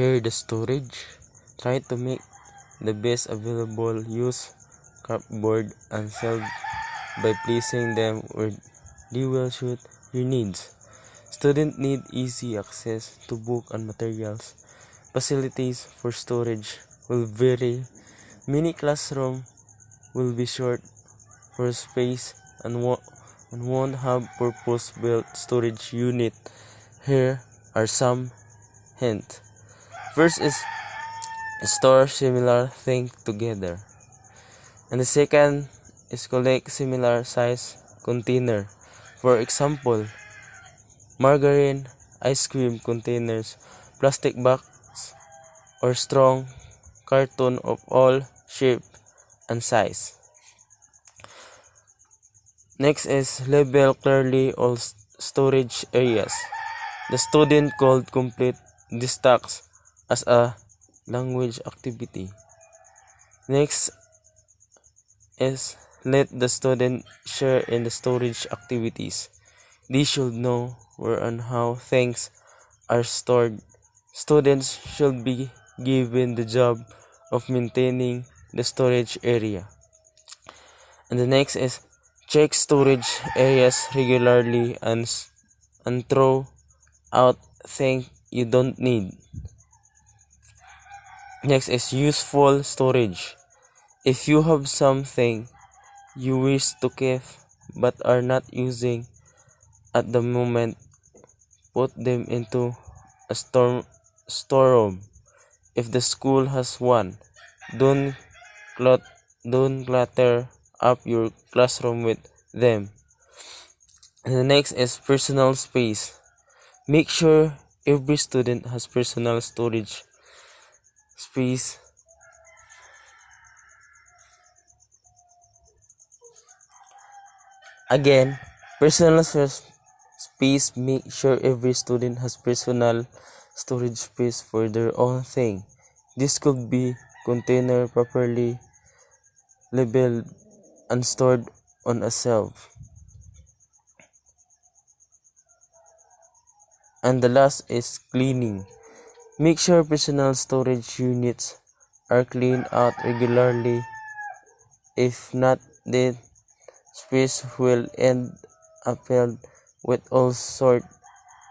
Here the storage. Try to make the best available. Use cupboard and shelf by placing them where they will suit your needs. Students need easy access to book and materials. Facilities for storage will vary. Many classrooms will be short for space and won't have purpose-built storage unit. Here are some hints. First is store similar things together. And the second is collect similar size container. For example, margarine, ice cream containers, plastic box, or strong carton of all shape and size. Next is label clearly all storage areas. The student could complete these tasks as a language activity. Next is let the student share in the storage activities. They should know where and how things are stored. Students should be given the job of maintaining the storage area. And the next is check storage areas regularly and throw out things you don't need. Next is useful storage. If you have something you wish to keep but are not using at the moment, put them into a storeroom. If the school has one, don't clutter up your classroom with them. And the next is personal space. Make sure every student has personal storage space. Again, personal space. Make sure every student has personal storage space for their own thing. This could be container properly labeled and stored on a shelf. And the last is cleaning. Make sure personal storage units are cleaned out regularly. If not, the space will end up filled with all sorts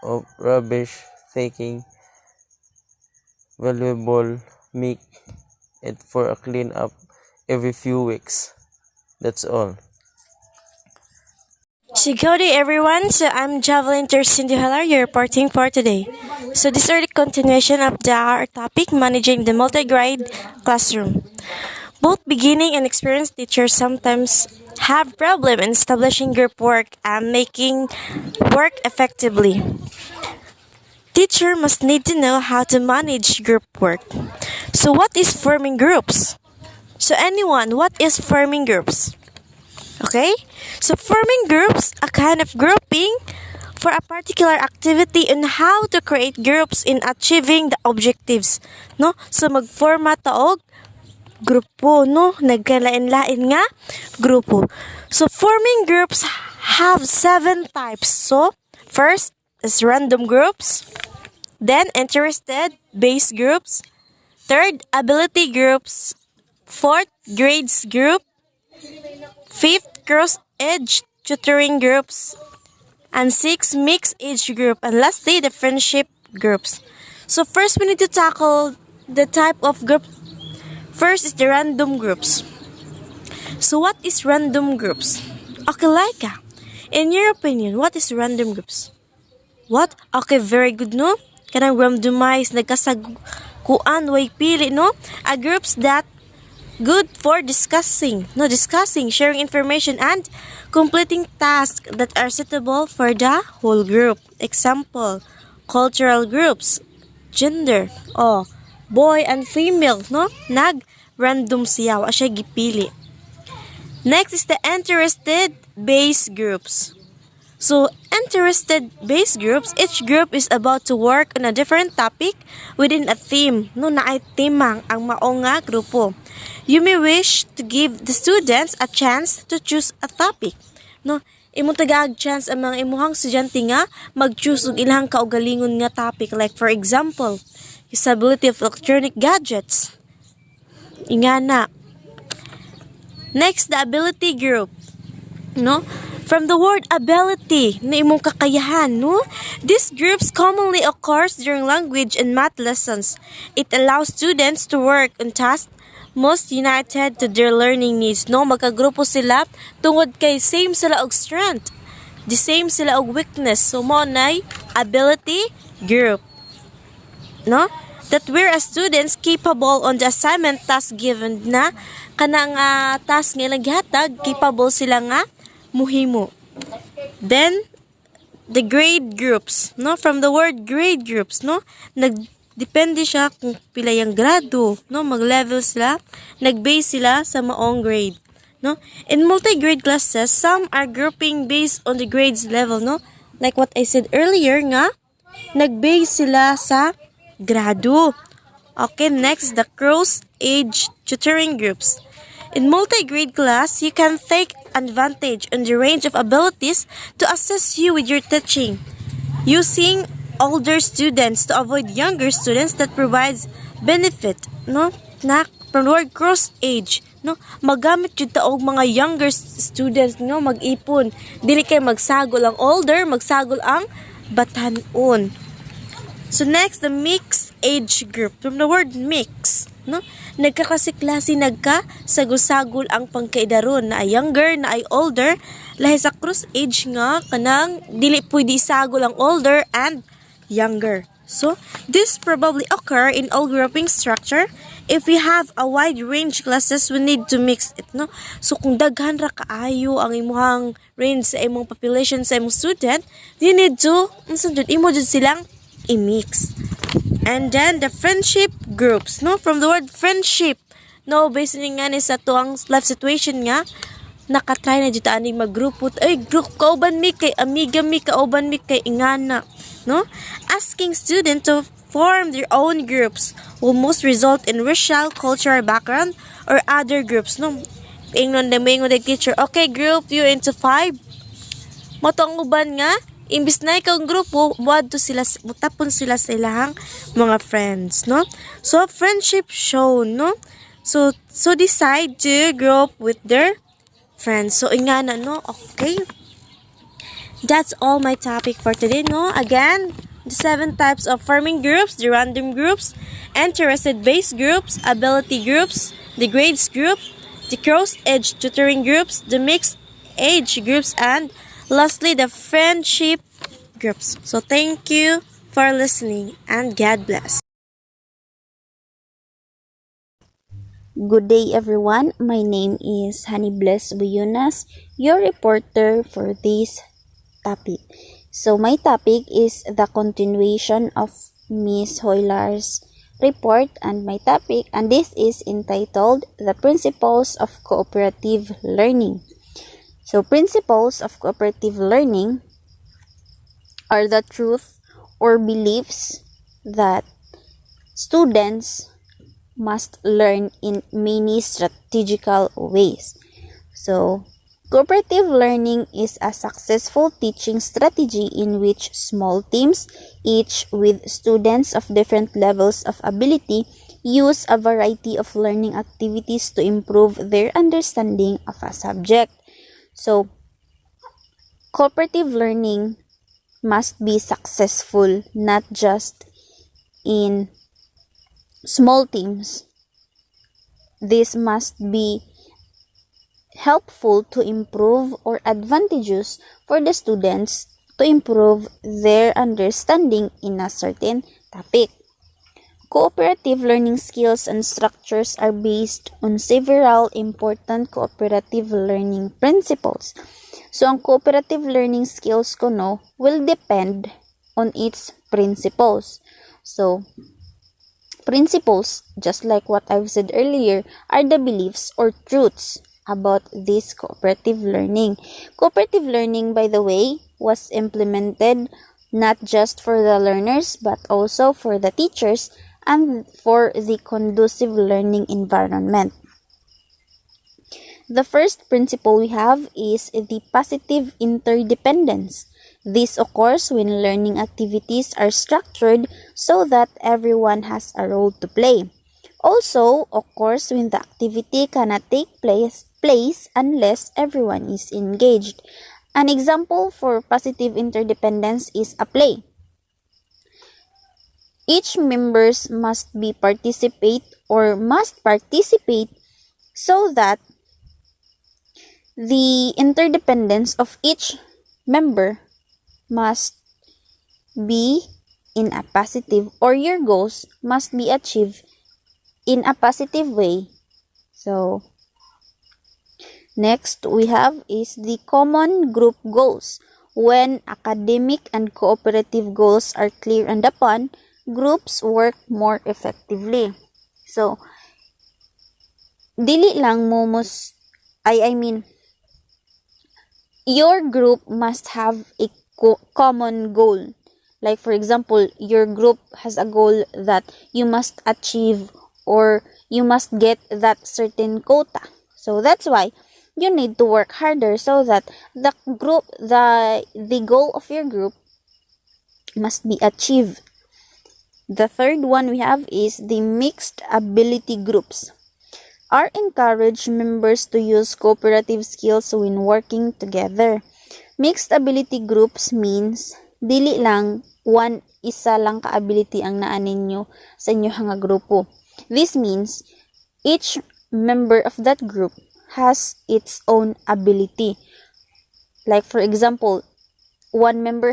of rubbish. Taking valuable, make it for a clean up every few weeks. That's all. So good day everyone, so I'm Javelin Tercindy you're reporting for today. So this is the continuation of our topic, managing the multigrade classroom. Both beginning and experienced teachers sometimes have problem in establishing group work and making work effectively. Teacher must need to know how to manage group work. So what is forming groups? So anyone, what is forming groups? Okay, so forming groups, a kind of grouping for a particular activity and how to create groups in achieving the objectives. No? So magforma taog grupo, no? Nagkalain-lain nga grupo. So forming groups have 7 types. So first is random groups, then interested based groups, third ability groups, fourth grades group, fifth cross-age tutoring groups, and sixth mixed age group, and lastly the friendship groups. So first we need to tackle the type of group. First is the random groups. So what is random groups? Okay, Laika, in your opinion, what is random groups? What? Okay, very good, no? Kanang randomize, nagkasaguan, way pili, no? A groups that good for discussing, sharing information, and completing tasks that are suitable for the whole group. Example, cultural groups, gender, boy and female, no? Nag-random siya, wa siya gipili. Next is the interested based groups. So, interested based groups, each group is about to work on a different topic within a theme. No, naay timang ang mao nga grupo. You may wish to give the students a chance to choose a topic. No, imong tagag chance ang mga imuhang estudyante nga mag-choose og ilang kaugalingon nga topic. Like for example, usability of electronic gadgets. Ingana. Next, the ability group. No? From the word ability, na imong kakayahan, no? These groups commonly occurs during language and math lessons. It allows students to work on tasks most united to their learning needs, no? Magkagrupo sila tungod kay same sila og strength. The same sila og weakness. So mo nay ability group. No? That we're as students capable on the assignment task given na kanang task nga naghatag capable sila nga muhimo. Then the grade groups, no? From the word grade groups, no? Nagdepende siya kung pila yung grado, no? Mag-level sila, nag-base sila sa maong grade, no? In multi-grade classes, some are grouping based on the grades level, no? Like what I said earlier nga, nag-base sila sa grado. Okay, next, the cross-age tutoring groups. In multi-grade class, you can take advantage on the range of abilities to assist you with your teaching. Using older students to avoid younger students that provides benefit, no? Na from the word cross-age, no? Magamit jud ta og mga younger students, no? Mag-ipon. Dili kay magsagol ang older, magsagol ang batan-on. So next, the mixed age group. From the word mix, no? Nagkakasi-klase nagka-sagol-sagol ang pangkaidaron na ay younger, na ay older. Lahi sa cross age nga, kanang dili pwede isagol ang older and younger. So, this probably occur in all grouping structure. If we have a wide range classes, we need to mix it, no? So, kung daghan ra kaayo ang imuhang range sa imong population sa imong student, you need to, imo jud silang i-mix. And then, the friendship groups, no? From the word friendship, no? Based nga ni sa tuang life situation nga, nakatry na dito aning maggrupo. Ay, group kauban mi kay amiga mi, kauban mi kay ingana. No? Asking students to form their own groups will most result in racial, cultural background, or other groups. No? Ingon the teacher, okay, group you into 5. Motong uban nga, imbis na ikaw grupo, mutapon sila sa ilang mga friends, no? So, friendship shown, no? So decide to group with their friends. So, ingana, no? Okay. That's all my topic for today, no? Again, the 7 types of forming groups, the random groups, interested-based groups, ability groups, the grades group, the cross-age tutoring groups, the mixed age groups, and lastly, the friendship groups. So, thank you for listening and God bless. Good day, everyone. My name is Honey Bless Buyunas, your reporter for this topic. So, my topic is the continuation of Miss Hoylar's report, and my topic, and this is entitled The Principles of Cooperative Learning. So, principles of cooperative learning are the truth or beliefs that students must learn in many strategical ways. So, cooperative learning is a successful teaching strategy in which small teams, each with students of different levels of ability, use a variety of learning activities to improve their understanding of a subject. So, cooperative learning must be successful not just in small teams. This must be helpful to improve or advantageous for the students to improve their understanding in a certain topic. Cooperative learning skills and structures are based on several important cooperative learning principles. So, ang cooperative learning skills ko will depend on its principles. So, principles, just like what I've said earlier, are the beliefs or truths about this cooperative learning. Cooperative learning, by the way, was implemented not just for the learners but also for the teachers and for the conducive learning environment. The first principle we have is the positive interdependence. This occurs when learning activities are structured so that everyone has a role to play. Also occurs when the activity cannot take place unless everyone is engaged. An example for positive interdependence is a play. Each members must participate so that the interdependence of each member must be in a positive, or your goals must be achieved in a positive way. So next we have is the common group goals. When academic and cooperative goals are clear and upon, groups work more effectively. So dili lang mo your group must have a common goal. Like for example, your group has a goal that you must achieve or you must get that certain quota. So that's why you need to work harder so that the goal of your group must be achieved. The third one we have is the mixed ability groups. Are encourage members to use cooperative skills when working together. Mixed ability groups means dili lang isa lang ka-ability ang naa ninyo sa inyong nga grupo. This means each member of that group has its own ability. Like for example, one member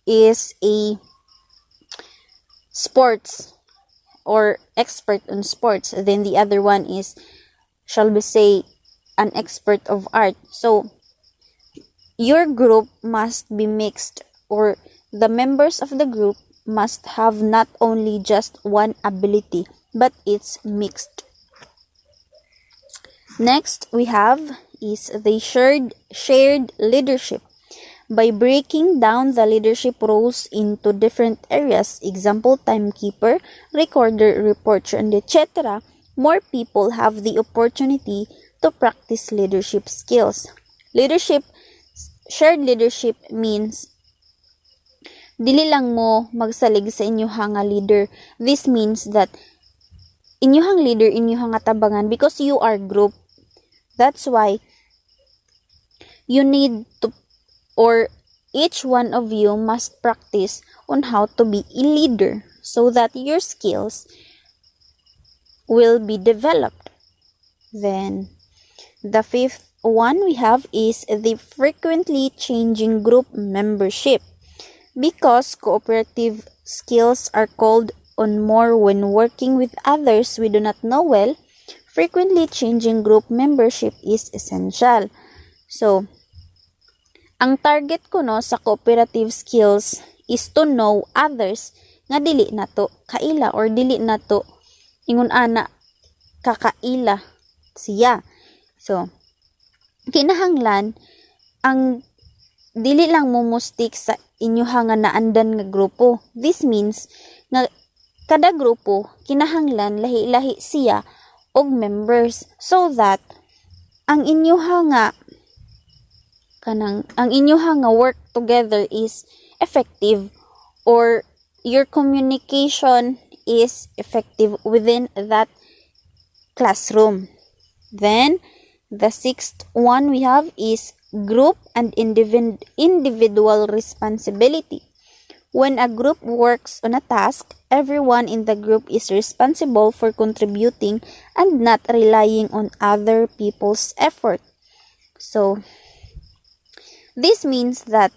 is a sports or expert on sports, then the other one is, shall we say, an expert of art. So your group must be mixed, or the members of the group must have not only just one ability, but it's mixed. Next we have is the shared leadership. By breaking down the leadership roles into different areas, example timekeeper, recorder, reporter, and etc., more people have the opportunity to practice leadership skills. Shared leadership means dili lang mo magsalig sa inyong nga leader. This means that inyong leader, inyong nga tabangan, because you are group. That's why you need to, or each one of you must practice on how to be a leader so that your skills will be developed. Then the fifth one we have is the frequently changing group membership. Because cooperative skills are called on more when working with others we do not know well, frequently changing group membership is essential. So ang target ko sa cooperative skills is to know others nga dili nato kaila or dili nato ingon ana kakaila siya. So kinahanglan ang dili lang mo stick sa inyong nga naandan nga grupo. This means nga kada grupo kinahanglan lahi-lahi siya og members so that ang inyong nga work together is effective, or your communication is effective within that classroom. Then the sixth one we have is group and individual responsibility. When a group works on a task, everyone in the group is responsible for contributing and not relying on other people's effort. So this means that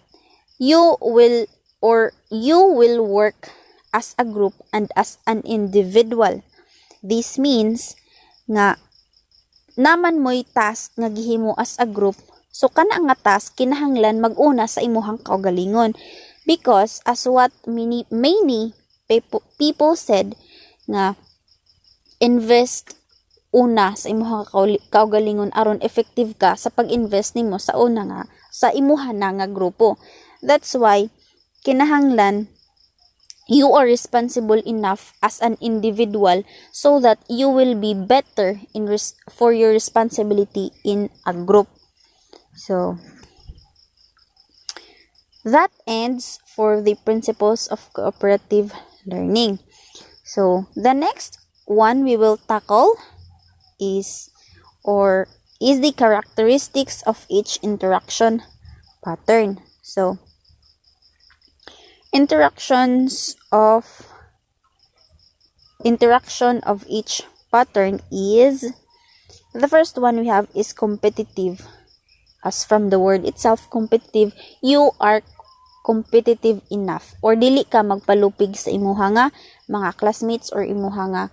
you will work as a group and as an individual. This means nga naman mo'y task nga gihimo as a group. So kana nga task kinahanglan mag-una sa imuhang kaugalingon, because as what many people said nga invest una sa imuhang kaugalingon aron effective ka sa pag-invest nimo sa imuha na nga grupo. That's why kinahanglan you are responsible enough as an individual so that you will be better for your responsibility in a group. So That ends for the principles of cooperative learning. So the next one we will tackle is the characteristics of each interaction pattern. So interaction of each pattern is, the first one we have is competitive. As from the word itself, competitive, you are competitive enough or dili ka magpalupig sa imuha nga mga classmates or imuha nga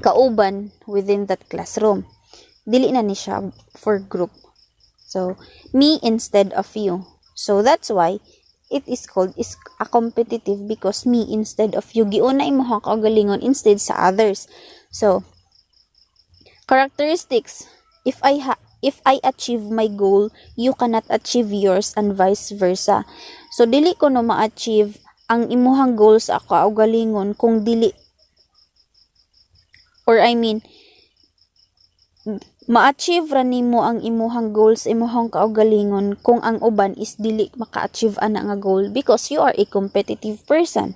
kauban within that classroom. Dili na ni siya for group. So me instead of you. So that's why it is called is a competitive, because me instead of you, giuna imuha kaugalingon instead sa others. So characteristics, if I achieve my goal, you cannot achieve yours and vice versa. So dili ko no ma-achieve ang imuhang goal sa ako kaugalingon kung dili, or I mean ma-achieve ra nimo ang imuhang goals, imuhang kaugalingon kung ang uban is dili maka-achieve ana nga goal, because you are a competitive person.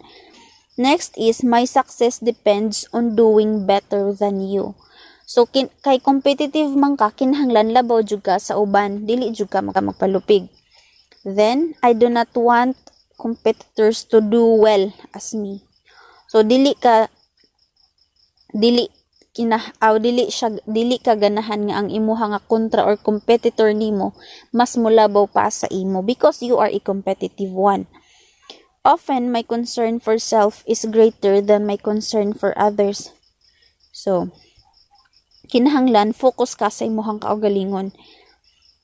Next is, my success depends on doing better than you. So kay competitive man ka, kinahanglan labaw jud ka sa uban, dili jud ka magpalupig. Then I do not want competitors to do well as me. So dili ka ganahan nga ang imuha nga kontra or competitor nimo mas mulabaw pa sa imo, because you are a competitive one. Often my concern for self is greater than my concern for others. So kinahanglan focus ka sa imuhang kaugalingon.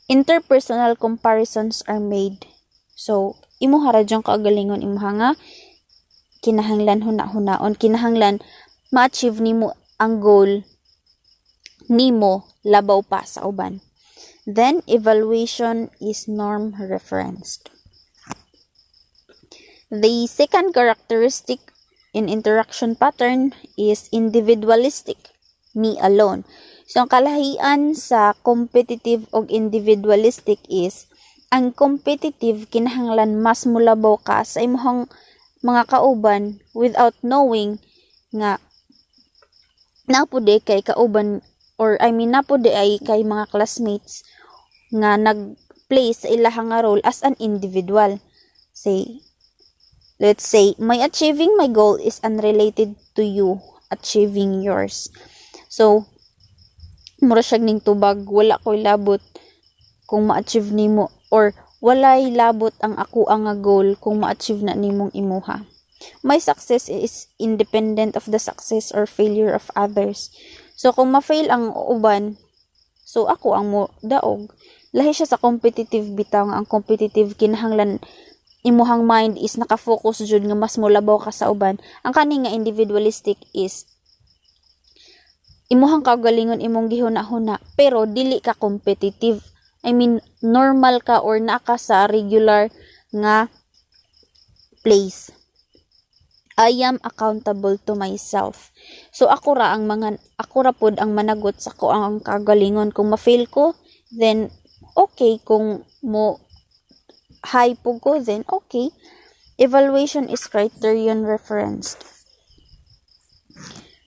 Interpersonal comparisons are made. So imuha ra jang kaugalingon, imuha nga kinahanglan huna-hunaon, kinahanglan ma-achieve nimo ang goal nimo labaw pa sa uban. Then evaluation is norm referenced. The second characteristic in interaction pattern is individualistic, me alone. So ang kalahian sa competitive o individualistic is, ang competitive kinahanglan mas mulabaw ka sa imong mga kauban without knowing nga napude kay kauban, or I mean napude ay kay mga classmates nga nag-play sa ilahang nga role as an individual. Let's say my achieving my goal is unrelated to you achieving yours. So mura siya ning tubag, wala ko'y labot kung ma-achieve nimo, or walay labot ang ako ang goal kung ma-achieve na nimong imuha. My success is independent of the success or failure of others. So kung ma-fail ang uban, so ako ang mo daog. Lahi siya sa competitive bitaw, nga ang competitive kinahanglan imuhang mind is nakafocus jud nga mas mulabaw ka sa uban. Ang kani nga individualistic is imuhang kaugalingon imong gihuna-huna pero dili ka competitive. I mean normal ka or naka sa regular nga place. I am accountable to myself. So ako ra pod ang managot sa ko ang kagalingon. Kung ma-fail ko, then okay. Kung mo high po ko, then okay. Evaluation is criterion referenced.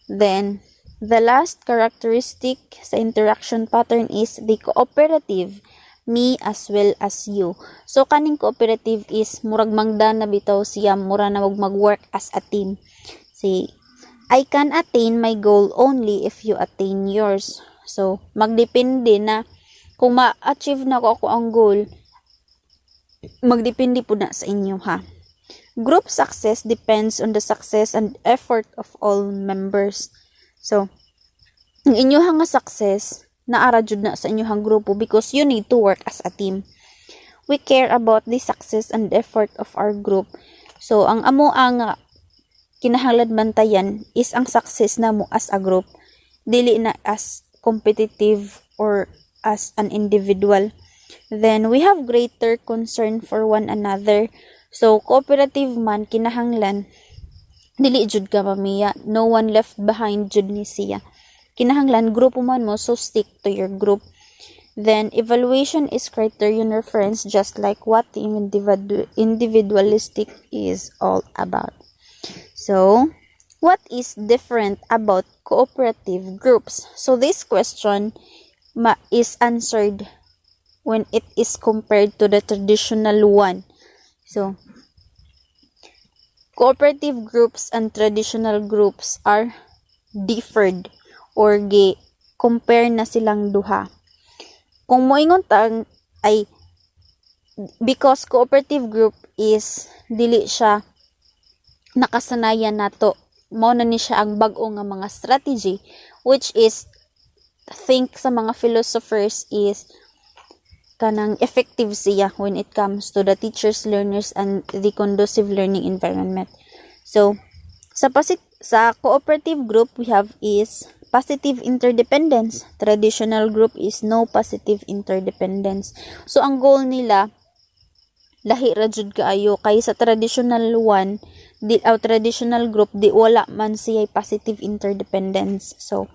Then the last characteristic sa interaction pattern is the cooperative, me as well as you. So kaning cooperative is murag mangda na bitaw siya, mura na mag-work as a team. See, I can attain my goal only if you attain yours. So magdepende na kung ma-achieve na ko ako ang goal, magdepende po na sa inyo ha. Group success depends on the success and effort of all members. So ang inyong nga success naara jud na sa inyong grupo, because you need to work as a team. We care about the success and effort of our group. So ang amo ang kinahanglan bantayan is ang success namo as a group, dili na as competitive or as an individual. Then we have greater concern for one another. So cooperative man kinahanglan dili jud ka mamiya, no one left behind jud ni siya. Kinahanglan grupo man mo, so stick to your group. Then evaluation is criterion reference, just like what the individualistic is all about. So, what is different about cooperative groups? So this question is answered when it is compared to the traditional one. So, cooperative groups and traditional groups are differed or compare na silang duha. Kung moingon tang ay because cooperative group is dili siya nakasanayan nato, mao na ni siya ang bag-o nga mga strategy, which is think sa mga philosophers is kanang effective siya when it comes to the teachers, learners, and the conducive learning environment. So, sa cooperative group, we have is positive interdependence. Traditional group is no positive interdependence. So, ang goal nila, lahi ra jud kaayo, kay sa traditional one, traditional group, di wala man siya positive interdependence. So,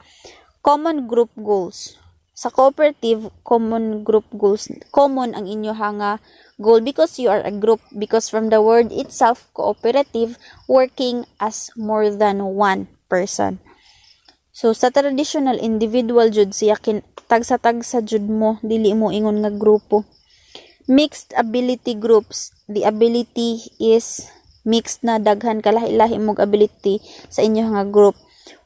common group goals. Sa cooperative, common group goals, common ang inyo nga goal because you are a group, because from the word itself, cooperative, working as more than one person. So, sa traditional, individual jud siya, tagsa-tagsa jud mo, dili mo ingon nga grupo. Mixed ability groups, the ability is mixed na, daghan kalahi-lahi mong ability sa inyo nga group.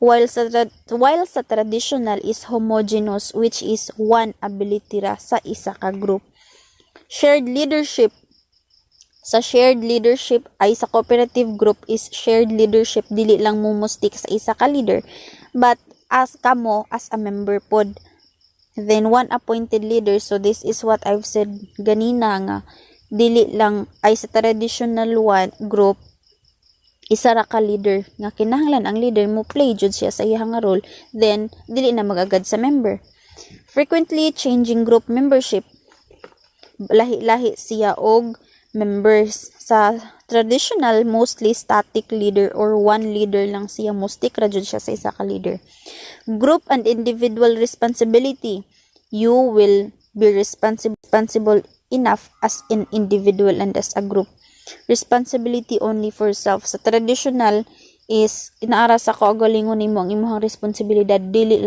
While sa traditional is homogeneous, which is one ability ra sa isa ka group. Shared leadership. Sa shared leadership ay sa cooperative group is shared leadership, dili lang mo mustik sa isa ka leader, but as kamo as a member pod. Then one appointed leader, so this is what I've said ganina nga dili lang ay sa traditional one group isa ra ka leader nga kinahanglan ang leader mo play jud siya sa iyang role, then dili na magagad sa member. Frequently changing group membership, lahi-lahi siya og members. Sa traditional, mostly static leader or one leader lang siya, mustik ra jud siya sa isa ka leader. Group and individual responsibility, you will be responsible enough as an individual and as a group. Responsibility only for self. Sa traditional is inaara sa kaugalingon nimo ang imong responsibilidad, dili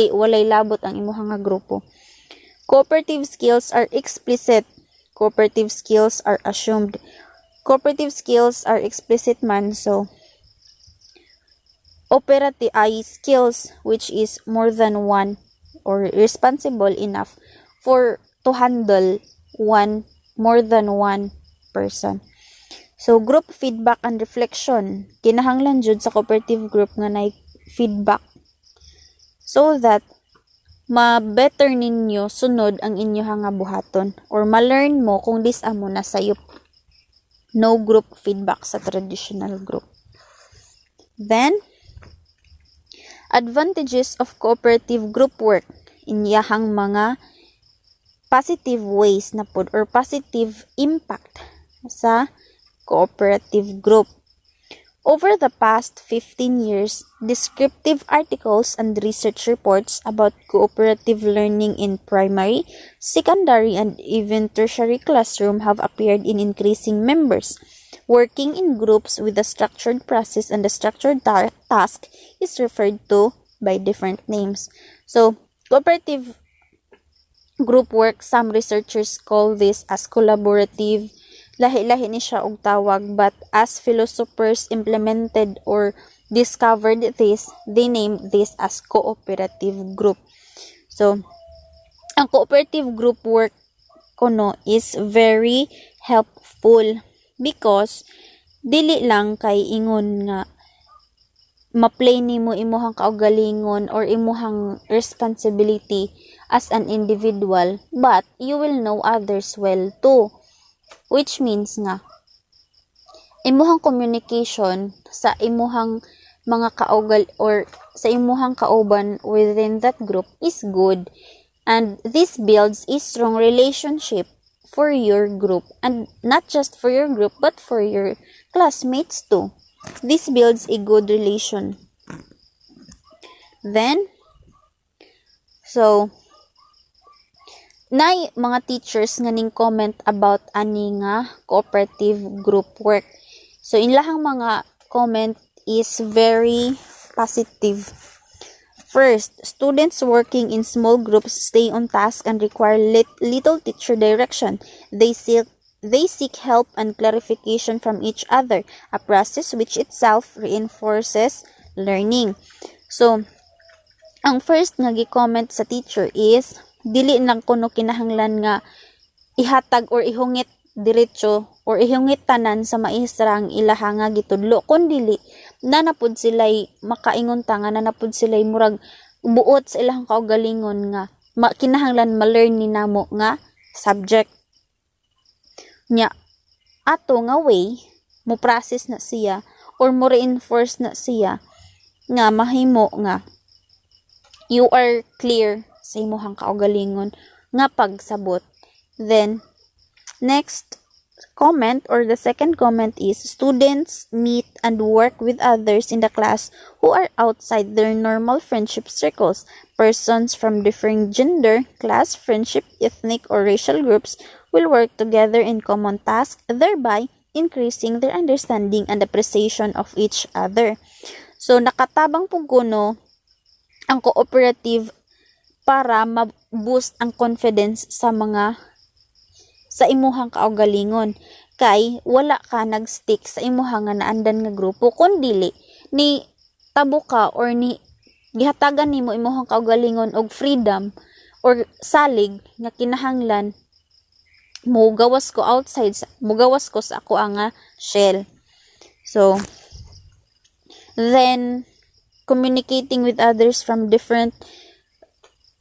walay labot ang imong nga grupo. Cooperative skills are explicit, cooperative skills are assumed. Cooperative skills are explicit man, so operative ay skills which is more than one or responsible enough for to handle more than one person. So, group feedback and reflection. Kinahanglan jud sa cooperative group nga nay feedback so that ma-better ninyo sunod ang inyo nga buhaton or ma-learn mo kung dis amo na sayop. No group feedback sa traditional group. Then, advantages of cooperative group work. Inyahang mga positive ways na pod or positive impact sa cooperative group. Over the past 15 years, descriptive articles and research reports about cooperative learning in primary, secondary, and even tertiary classroom have appeared in increasing members. Working in groups with a structured process and a structured task is referred to by different names. So, cooperative group work, some researchers call this as collaborative. Lahi-lahi ni siya og tawag, but as philosophers implemented or discovered this, they named this as cooperative group. So, ang cooperative group work kuno is very helpful because dili lang kay ingon nga ma-play nimo imuhang kaugalingon or imuhang responsibility as an individual, but you will know others well too. Which means nga, imuhang communication sa imuhang mga kaugal or sa imuhang kauban within that group is good. And this builds a strong relationship for your group. And not just for your group, but for your classmates too. This builds a good relation. Then, so, nay mga teachers nga ning comment about ani nga cooperative group work. So ilahang mga comment is very positive. First, students working in small groups stay on task and require little teacher direction. They seek help and clarification from each other, a process which itself reinforces learning. So, ang first nga gi-comment sa teacher is dili lang kuno kinahanglan nga ihatag or ihungit diretso or ihungit tanan sa maestra ang ilaha nga gitudlo, kundi nanapod sila'y makaingon ta nga nanapod sila'y murag buot sa ilang kaugalingon nga kinahanglan ma-learn ni namo nga subject nya. Ato nga way mo process na siya or mo reinforce na siya nga mahimo nga you are clear sa imong kaugalingon nga pagsabot. Then next comment or the second comment is students meet and work with others in the class who are outside their normal friendship circles. Persons from differing gender, class, friendship, ethnic, or racial groups will work together in common tasks, thereby increasing their understanding and appreciation of each other. So nakatabang pug kuno ang cooperative para ma-boost ang confidence sa imuhang kaugalingon, kay wala ka nagstick sa imuhang nga naandan nga grupo, kundi ni tabo ka or ni gihatagan nimo imuhang kaugalingon og freedom or salig nga kinahanglan mugawas ko sa ako nga shell. So then communicating with others from different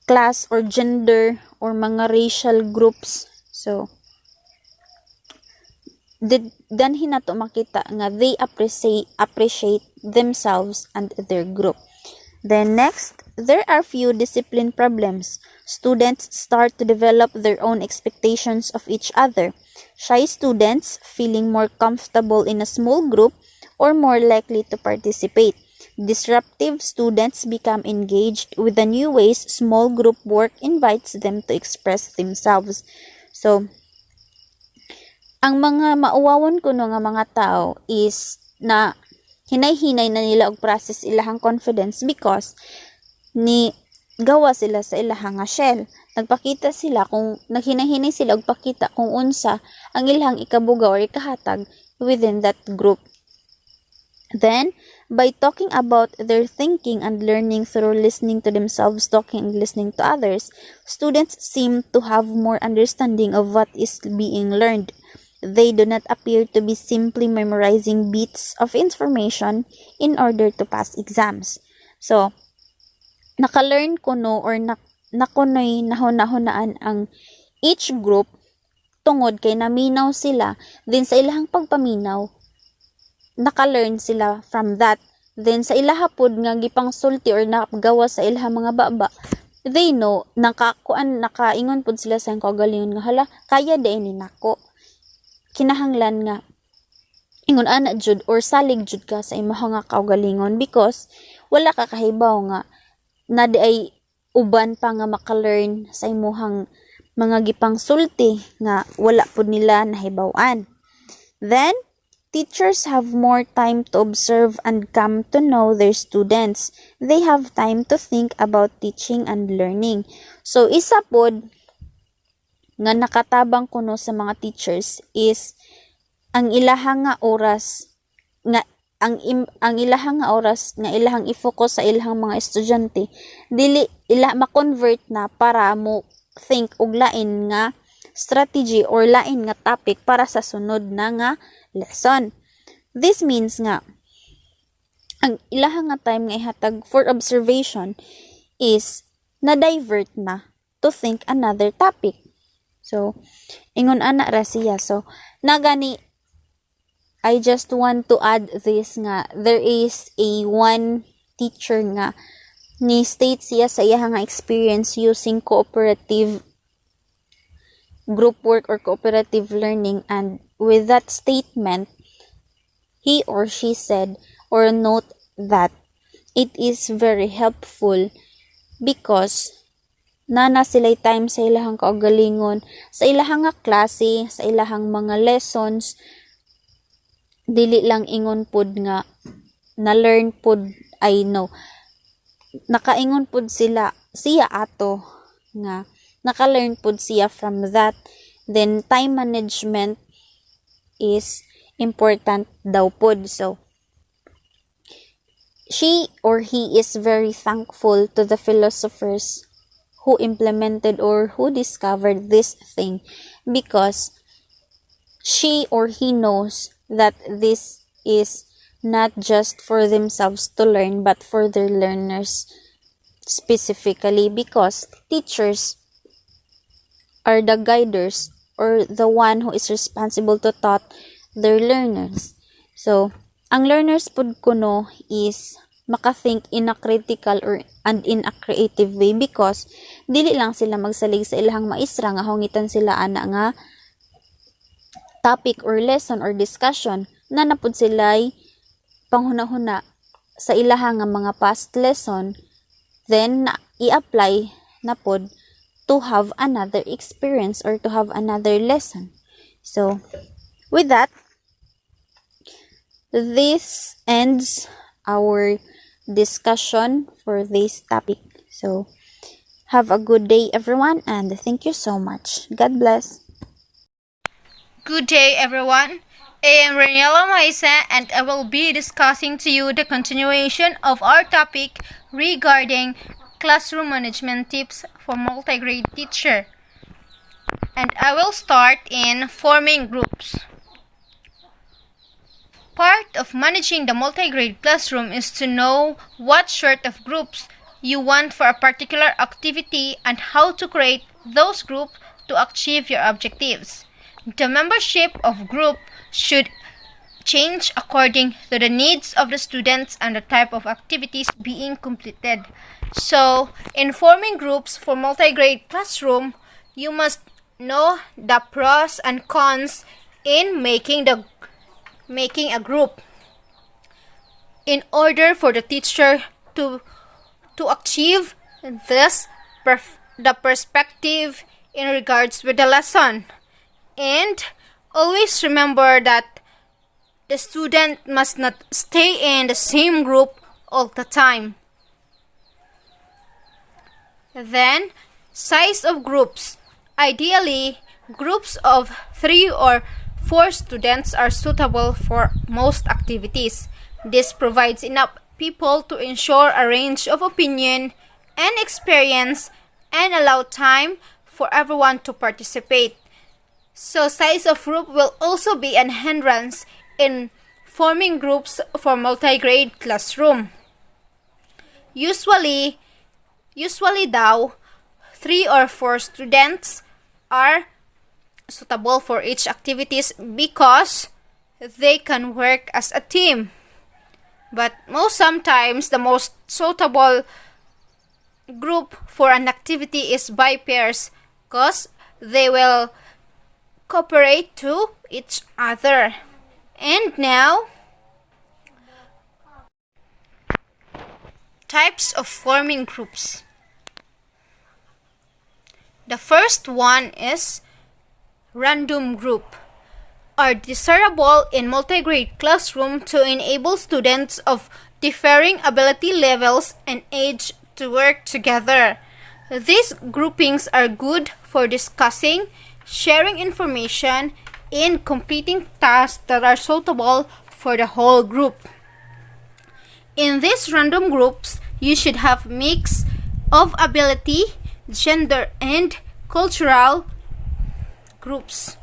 class or gender or mga racial groups. So danhin nato makita nga they appreciate themselves and their group. Then next, there are few discipline problems. Students start to develop their own expectations of each other. Shy students feeling more comfortable in a small group or more likely to participate. Disruptive students become engaged with the new ways small group work invites them to express themselves. So ang mga mauwawon kuno nga mga tao is na hinay-hinay na nila og process ilahang confidence because ni gawa sila sa ilahang nga shell. Nagpakita sila kung naghinay-hinay sila og pakita kung unsa ang ilahang ikabuga or ikahatag within that group. Then, by talking about their thinking and learning through listening to themselves talking and listening to others, students seem to have more understanding of what is being learned. They do not appear to be simply memorizing bits of information in order to pass exams. So, naka-learn kuno or nakunoy nahon-nahonaan ang each group tungod kay naminaw sila. Then sa ilahang pagpaminaw, naka-learn sila from that. Then sa ilahapod nga gipangsulti or nakagawa sa ilahang mga baba, they know nakaingon pud sila sa kaugalingon nga hala kaya din ni nako. Kinahanglan nga ingon ana jud or salig jud ka sa imong nga kaugalingon because wala ka kahibaw nga na ay uban pa nga maka-learn sa imong mga gipang sulti nga wala pud nila nahibaw-an. Then teachers have more time to observe and come to know their students. They have time to think about teaching and learning. So isa pod nga nakatabang kuno sa mga teachers is ang ilahang nga oras nga ang ilahang nga oras nga ilahang i-focus sa ilahang mga estudyante dili ma-convert na para mo think og lain nga strategy or lain nga topic para sa sunod na nga lesson. This means nga ang ilahang nga time nga ihatag for observation is na-divert na to think another topic. So, ingon ana ra siya. So, nagani, I just want to add this nga, there is a one teacher nga, ni state siya sa iya nga experience using cooperative group work or cooperative learning, and with that statement, he or she said or note that it is very helpful because nana sila'y time sa ilahang kaugalingon, sa ilahang nga klase, sa ilahang mga lessons, dili lang ingon pud nga na-learn pud, nakaingon pud siya ato nga naka-learn pud siya from that. Then time management is important daw pud. So she or he is very thankful to the philosophers who implemented or who discovered this thing, because she or he knows that this is not just for themselves to learn, but for their learners specifically, because teachers are the guiders or the one who is responsible to taught their learners. So ang learners pud kuno is makathink in a critical and in a creative way, because dili lang sila magsalig sa ilahang maestra nga hungitan sila ana nga topic or lesson or discussion, na napud sila'y panghuna-huna sa ilahang nga mga past lesson, then i-apply na pod to have another experience or to have another lesson. So with that, this ends our discussion for this topic. So have a good day, everyone, and thank you so much. God bless. Good day, everyone. I am Reniela Maisa, and I will be discussing to you the continuation of our topic regarding classroom management tips for multigrade teacher. And I will start in forming groups. Part of managing the multigrade classroom is to know what sort of groups you want for a particular activity and how to create those groups to achieve your objectives. The membership of group should change according to the needs of the students and the type of activities being completed. So, in forming groups for multigrade classroom, you must know the pros and cons in making a group in order for the teacher to achieve the perspective in regards with the lesson. And always remember that the student must not stay in the same group all the time. Then, size of groups. Ideally, groups of 3 or 4 students are suitable for most activities. This provides enough people to ensure a range of opinion and experience and allow time for everyone to participate. So size of group will also be an hindrance in forming groups for multigrade classroom. Usually daw 3 or 4 students are suitable for each activities because they can work as a team. But sometimes the most suitable group for an activity is by pairs, because they will cooperate to each other. And now, types of forming groups. The first one is random group, are desirable in multigrade classroom to enable students of differing ability levels and age to work together. These groupings are good for discussing, sharing information, and completing tasks that are suitable for the whole group. In these random groups, you should have mix of ability, gender, and cultural groups.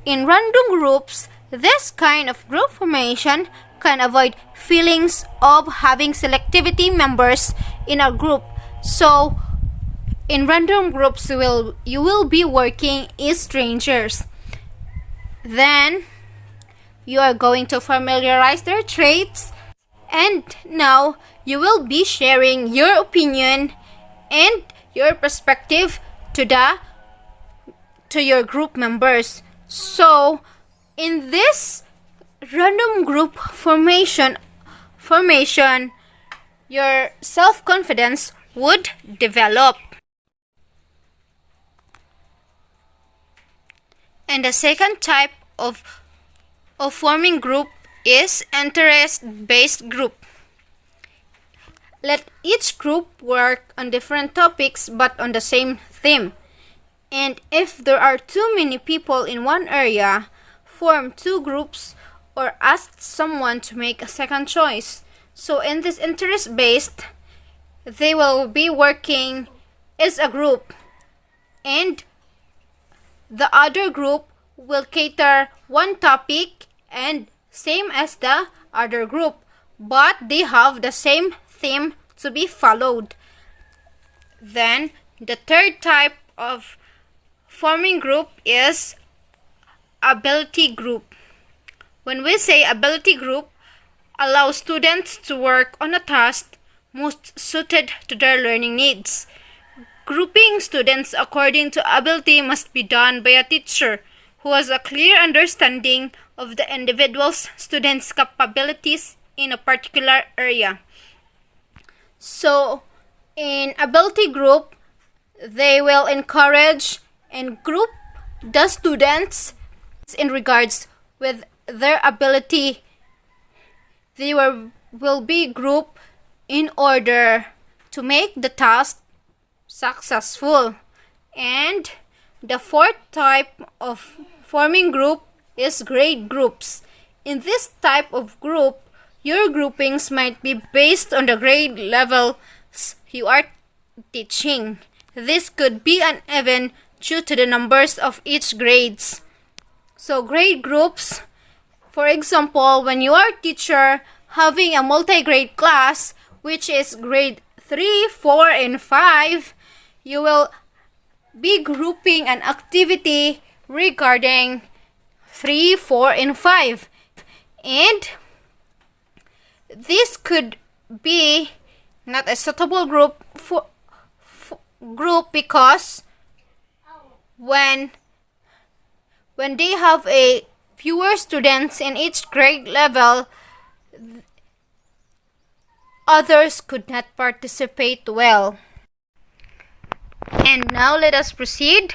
In random groups, this kind of group formation can avoid feelings of having selectivity members in a group. So, in random groups, you will be working as strangers. Then, you are going to familiarize their traits, and now you will be sharing your opinion and your perspective to your group members. So, in this random group formation, your self-confidence would develop. And the second type of forming group is interest-based group. Let each group work on different topics but on the same theme. And if there are too many people in one area, form two groups or ask someone to make a second choice. So in this interest-based, they will be working as a group, and the other group will cater one topic and same as the other group, but they have the same theme to be followed. Then the third type of forming group is ability group. When we say ability group, allow students to work on a task most suited to their learning needs. Grouping students according to ability must be done by a teacher who has a clear understanding of the individual student's capabilities in a particular area. So, in ability group, they will encourage and group the students in regards with their ability. They will be grouped in order to make the task successful. And the fourth type of forming group is grade groups. In this type of group, your groupings might be based on the grade levels you are teaching. This could be uneven due to the numbers of each grades. So grade groups, for example, when you are a teacher having a multi-grade class, which is grade 3, 4, and 5, you will be grouping an activity regarding 3, 4, and 5. And this could be not a suitable group because when they have a fewer students in each grade level, others could not participate well. And now let us proceed.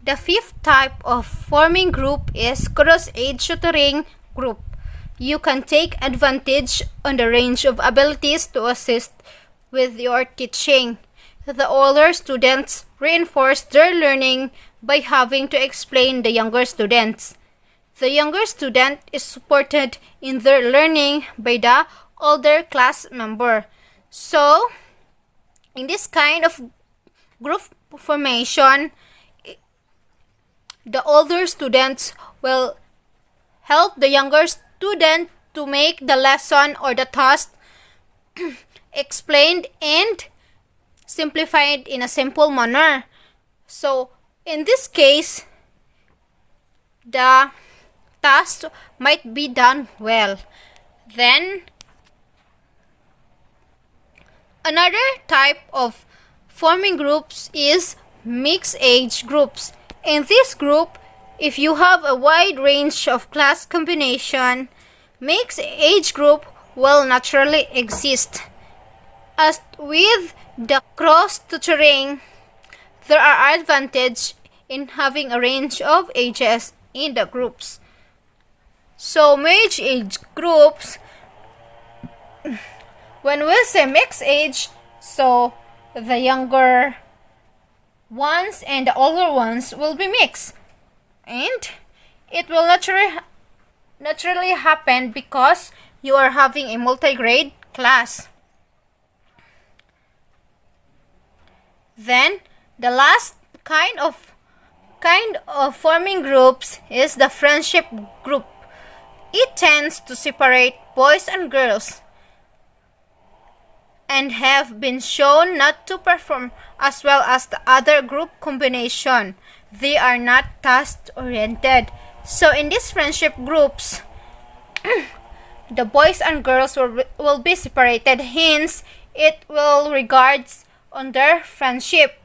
The fifth type of forming group is cross-age tutoring group. You can take advantage on the range of abilities to assist with your teaching. The older students reinforce their learning by having to explain the younger students. The younger student is supported in their learning by the older class member. So, in this kind of group formation, the older students will help the younger student to make the lesson or the task explained and simplified in a simple manner. So, in this case, the task might be done well. Then, another type of forming groups is mixed age groups. In this group, if you have a wide range of class combination, mixed age group will naturally exist. As with the cross tutoring, there are advantages in having a range of ages in the groups. So mixed age groups, when we say mixed age, so the younger ones and the older ones will be mixed, and it will naturally happen because you are having a multi-grade class. Then the last kind of forming groups is the friendship group. It tends to separate boys and girls and have been shown not to perform as well as the other group combination. They are not task oriented. So in these friendship groups, the boys and girls will be separated, hence it will regards on their friendship.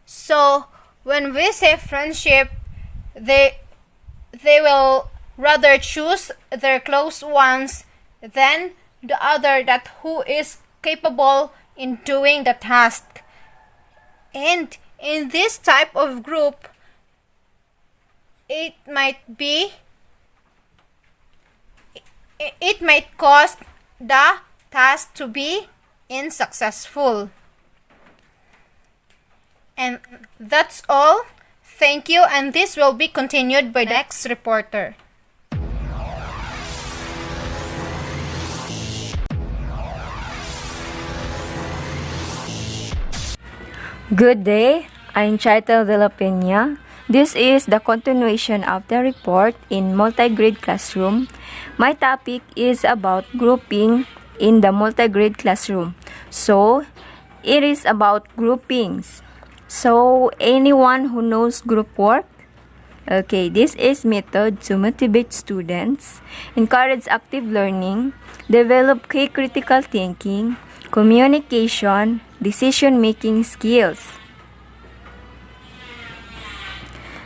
So when we say friendship, they will rather choose their close ones than the other that who is capable in doing the task. And in this type of group, it might be it might cause the task to be unsuccessful. And that's all. Thank you, and this will be continued by the next reporter. Good day, I'm Chaitel de la Peña. This is the continuation of the report in multigrade classroom. My topic is about grouping in the multigrade classroom. So, it is about groupings. So, anyone who knows group work? Okay, this is method to motivate students, encourage active learning, develop critical thinking, communication, decision-making skills.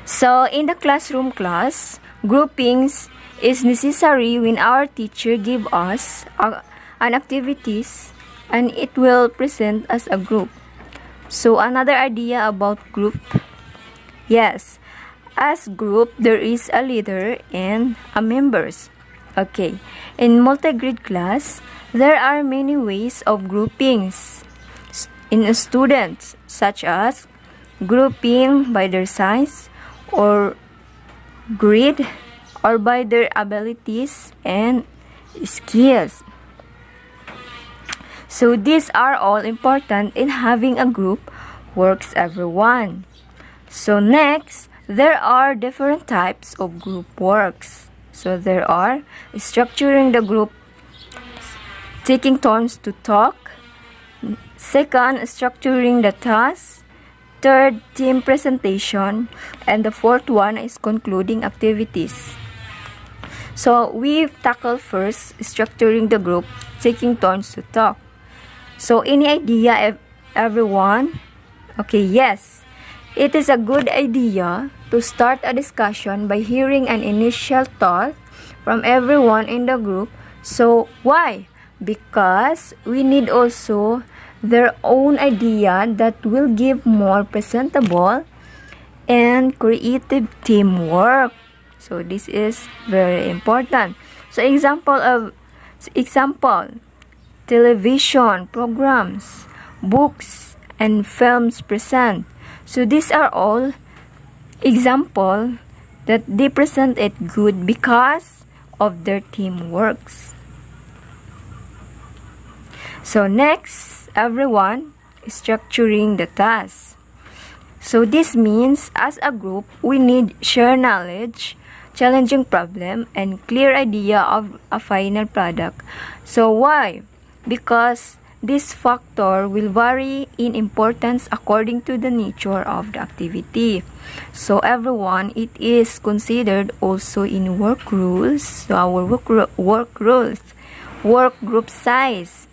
So, in the classroom class, groupings is necessary when our teacher give us an activities and it will present as a group. So, another idea about group. Yes, as group, there is a leader and a members. Okay, in multigrade class, there are many ways of groupings in students, such as grouping by their size or grade or by their abilities and skills. So these are all important in having a group works everyone. So next, there are different types of group works. So there are structuring the group, taking turns to talk. Second, structuring the task. Third, team presentation. And the fourth one is concluding activities. So we tackle first structuring the group, taking turns to talk. So any idea, everyone? Okay, yes. It is a good idea to start a discussion by hearing an initial thought from everyone in the group. So why? Because we need also their own idea that will give more presentable and creative teamwork. So this is very important. So example, television programs, books, and films present. So these are all example that they present it good because of their teamworks. So next, everyone, structuring the task. So this means as a group, we need shared knowledge, challenging problem, and clear idea of a final product. So why? Because this factor will vary in importance according to the nature of the activity. So everyone, it is considered also in work rules. So our work rules, work group size,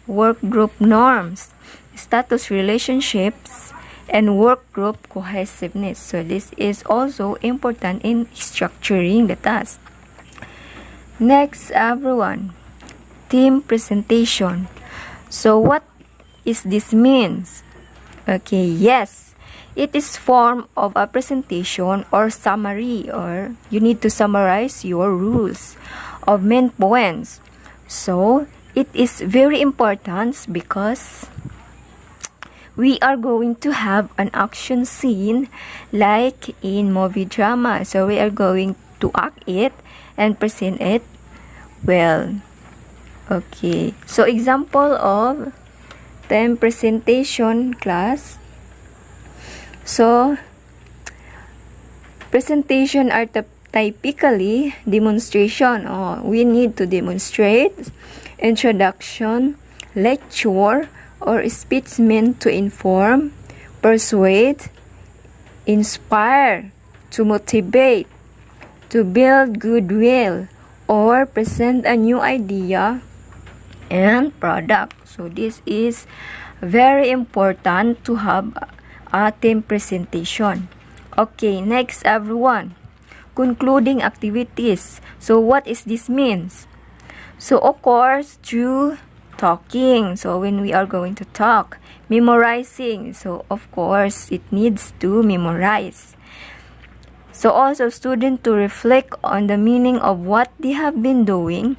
work group norms, status relationships, and work group cohesiveness. So this is also important in structuring the task. Next, everyone, team presentation. So what is this means? Okay, yes, it is form of a presentation or summary, or you need to summarize your rules of main points. So it is very important because we are going to have an action scene like in movie drama. So we are going to act it and present it well. Okay, so example of team presentation class. So presentation are typically demonstration. We need to demonstrate, introduction, lecture, or speech meant to inform, persuade, inspire, to motivate, to build goodwill, or present a new idea and product. So this is very important to have a team presentation. Okay, next everyone, concluding activities. So what is this means? So of course, through talking. So when we are going to talk, memorizing. So of course, it needs to memorize. So also students to reflect on the meaning of what they have been doing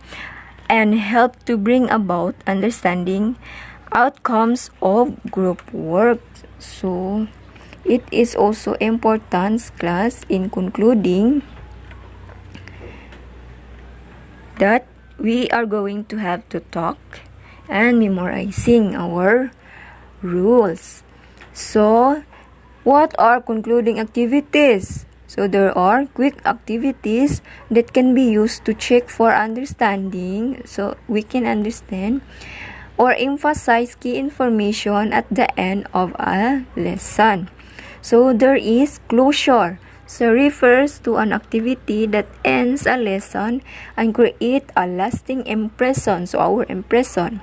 and help to bring about understanding outcomes of group work. So it is also important class in concluding that we are going to have to talk and memorizing our rules. So what are concluding activities? So there are quick activities that can be used to check for understanding so we can understand or emphasize key information at the end of a lesson. So there is closure. So refers to an activity that ends a lesson and create a lasting impression. So our impression.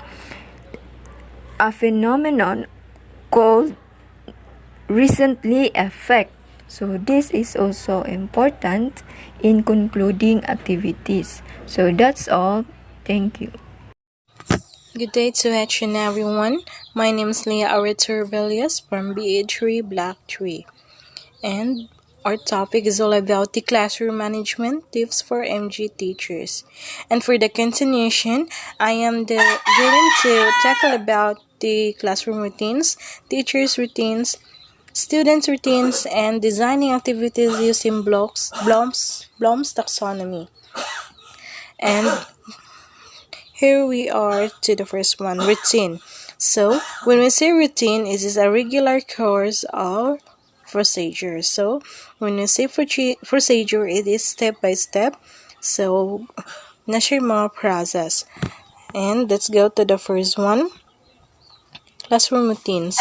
A phenomenon called recently effect. So this is also important in concluding activities. So that's all. Thank you. Good day to each and everyone. My name is Leah Aretur Velias from BA3 Black 3. And our topic is all about the classroom management tips for MG teachers. And for the continuation, I am going to tackle about the classroom routines, teachers' routines, students' routines, and designing activities using Bloom's taxonomy. And here we are to the first one, routine. So, when we say routine, it is a regular course or procedure. So, when we say procedure, it is step by step. So, na siya mga process. And let's go to the first one, classroom routines.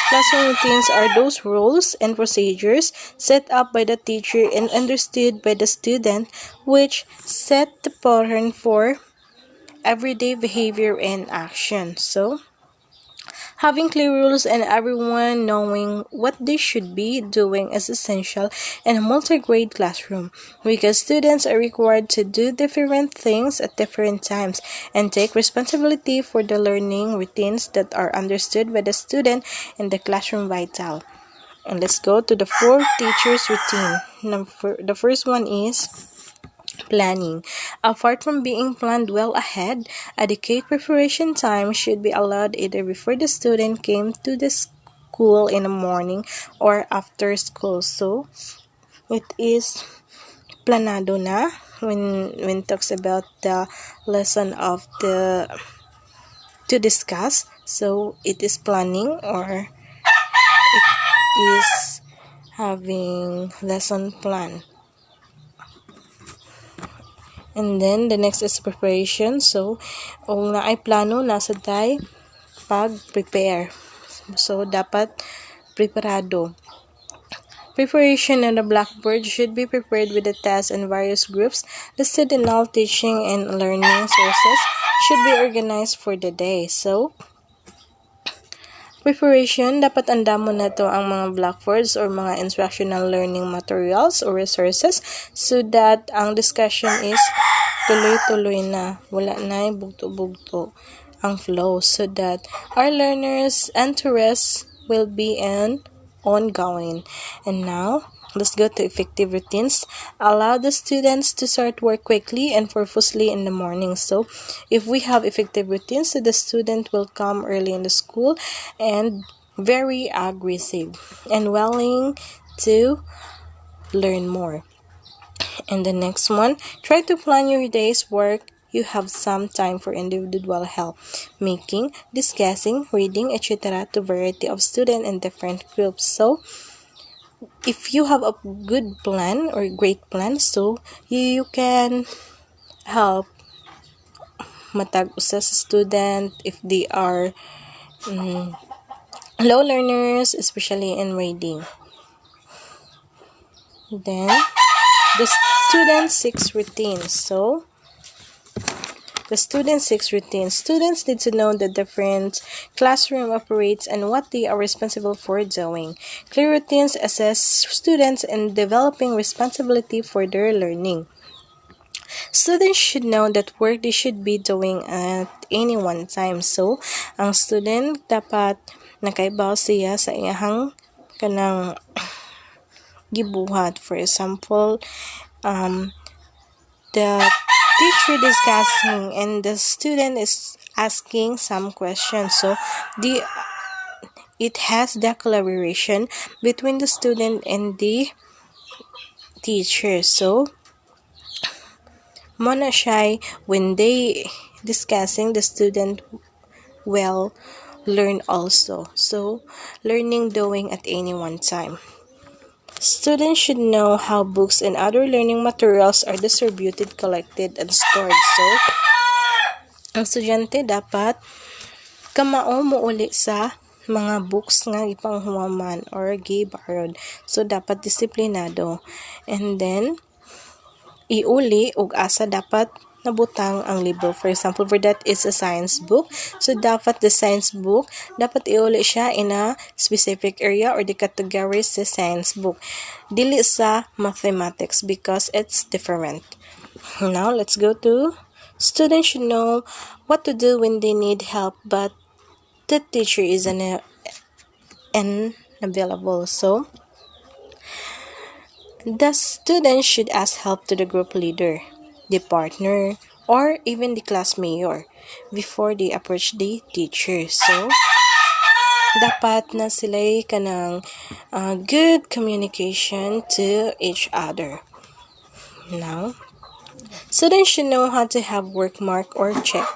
Classroom routines are those rules and procedures set up by the teacher and understood by the student which set the pattern for everyday behavior and action. So, having clear rules and everyone knowing what they should be doing is essential in a multi-grade classroom because students are required to do different things at different times and take responsibility for the learning routines that are understood by the student in the classroom vital. And let's go to the 4 teachers routine. The first one is planning. Apart from being planned well ahead, adequate preparation time should be allowed either before the student came to the school in the morning or after school. So, it is planado na when talks about the lesson of the to discuss. So, it is planning or it is having lesson plan. And then, the next is preparation. So, kung naay plano, nasa tayo pag-prepare. So, dapat preparado. Preparation on the blackboard should be prepared with the tasks and various groups listed in all teaching and learning sources should be organized for the day. So, preparation, dapat andamon na to ang mga blackboards or mga instructional learning materials or resources so that ang discussion is tuloy-tuloy na. Wala na bugto-bugto ang flow so that our learners' interest will be ongoing. And now, let's go to effective routines. Allow the students to start work quickly and purposely in the morning. So, if we have effective routines, so the student will come early in the school and very aggressive and willing to learn more. And the next one, try to plan your day's work. You have some time for individual help, making, discussing, reading, etc. to variety of students in different groups. So, if you have a good plan or great plan, so you can help matag usa sa student if they are low learners, especially in reading. Then, the student 6 routines. So, the student 6 routines. Students need to know the different classroom operates and what they are responsible for doing. Clear routines assess students in developing responsibility for their learning. Students should know that work they should be doing at any one time. So, ang student dapat nakaibaw siya sa iyahang kanang gibuhat. For example, the teacher discussing and the student is asking some questions. So the it has the collaboration between the student and the teacher. So mo na siya when they discussing, the student will learn also. So learning doing at any one time. Students should know how books and other learning materials are distributed, collected, and stored. So, ang estudyante dapat kamao mo uli sa mga books nga ipanghuwaman or gi-borrowed. So, dapat disiplinado. And then, iuli ug asa dapat nabutang ang libro. For example, for that is a science book. So, dapat the science book, dapat iuli siya in a specific area or the category sa science book. Dili sa mathematics because it's different. Now, let's go to students should know what to do when they need help but the teacher is unavailable. So, the student should ask help to the group leader, the partner, or even the class mayor before they approach the teacher. So, dapat na sila kanang good communication to each other. Now, students should know how to have work mark or check.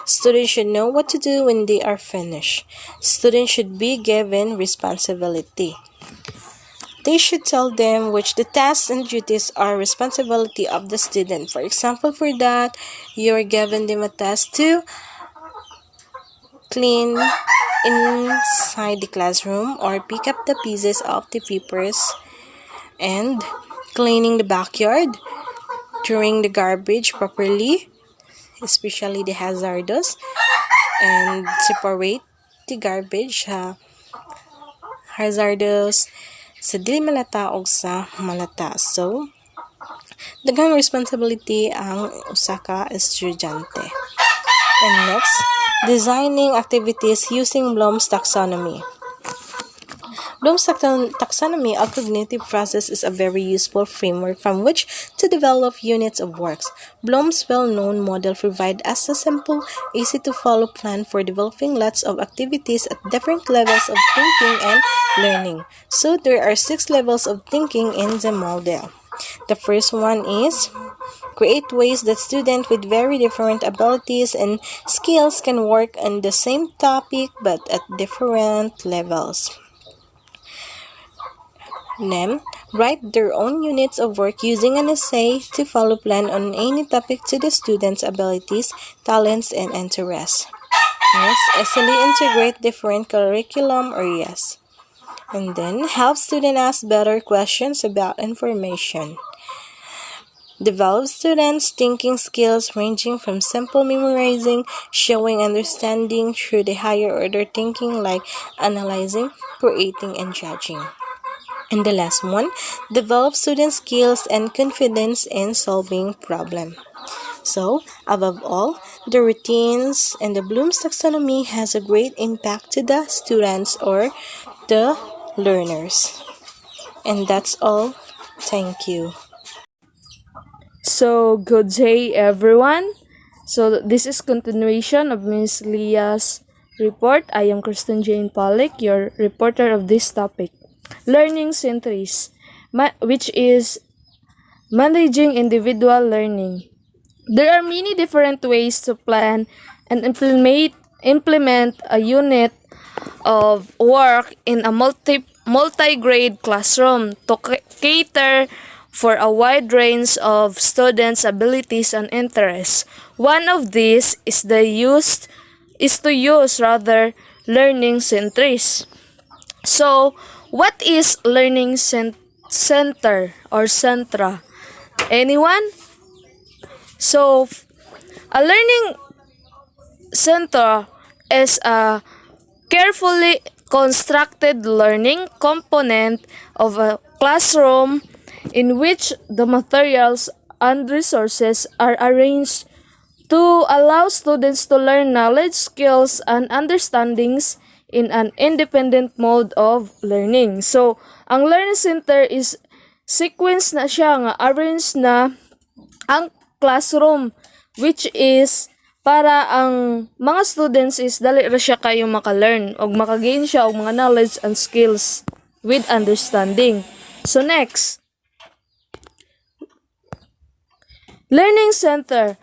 Students should know what to do when they are finished. Students should be given responsibility. They should tell them which the tasks and duties are responsibility of the student. For example, for that, you are given them a task to clean inside the classroom or pick up the pieces of the papers and cleaning the backyard, throwing the garbage properly, especially the hazardous, and separate the garbage hazardous sa dili malata og sa malata. So, daghang responsibility ang usa ka estudyante. And next, designing activities using Bloom's taxonomy. Bloom's taxonomy of cognitive process is a very useful framework from which to develop units of works. Bloom's well-known model provides us a simple, easy-to-follow plan for developing lots of activities at different levels of thinking and learning. So there are 6 levels of thinking in the model. The first one is create ways that students with very different abilities and skills can work on the same topic but at different levels. Then, write their own units of work using an essay to follow plan on any topic to the students' abilities, talents, and interests. Next, easily integrate different curriculum areas. And then, help students ask better questions about information. Develop students' thinking skills ranging from simple memorizing, showing understanding through the higher order thinking like analyzing, creating, and judging. And the last one, develop student skills and confidence in solving problems. So, above all, the routines and the Bloom's taxonomy has a great impact to the students or the learners. And that's all. Thank you. So, good day everyone. So, this is continuation of Ms. Leah's report. I am Kristen Jane Pollock, your reporter of this topic. Learning centuries, which is managing individual learning. There are many different ways to plan and implement a unit of work in a multi-grade classroom to cater for a wide range of students' abilities and interests. One of these is to use learning centuries. So, what is learning center or centra? Anyone? So, a learning center is a carefully constructed learning component of a classroom in which the materials and resources are arranged to allow students to learn knowledge, skills, and understandings in an independent mode of learning. So, ang learning center is sequence na siya nga arrange na ang classroom, which is para ang mga students is dali ra siya kayo maka-learn o maka-gain siya og mga knowledge and skills with understanding. So next, learning center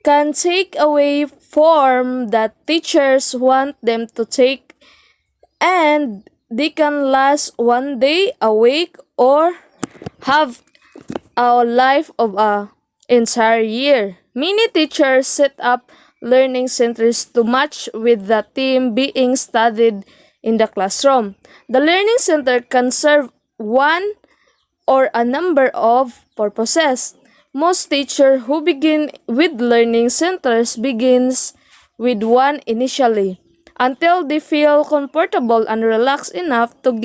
can take away form that teachers want them to take, and they can last one day, a week, or have a life of a entire year. Many teachers set up learning centers to match with the theme being studied in the classroom. The learning center can serve one or a number of purposes. Most teachers who begin with learning centers begins with one initially until they feel comfortable and relaxed enough to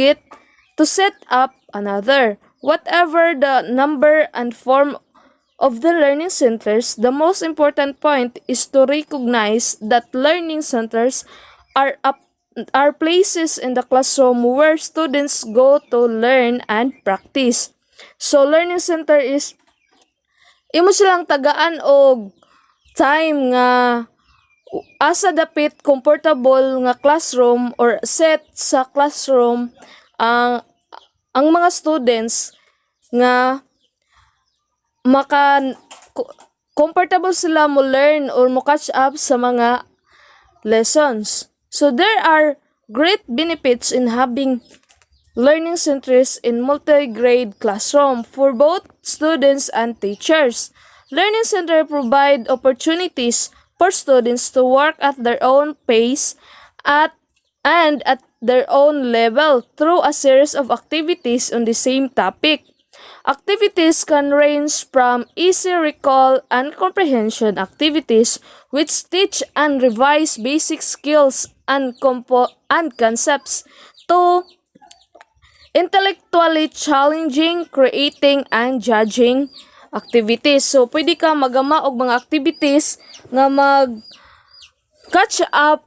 set up another. Whatever the number and form of the learning centers, the most important point is to recognize that learning centers are places in the classroom where students go to learn and practice. So learning center is imo silang tagaan og time nga asa dapit comfortable nga classroom or set sa classroom ang mga students nga comfortable sila mo learn or mo catch up sa mga lessons. So there are great benefits in having learning centers in multi-grade classroom for both students and teachers. Learning centers provide opportunities for students to work at their own pace and at their own level through a series of activities on the same topic. Activities can range from easy recall and comprehension activities which teach and revise basic skills and concepts to intellectually challenging, creating, and judging activities. So, pwede ka magama og mga activities nga mag-catch up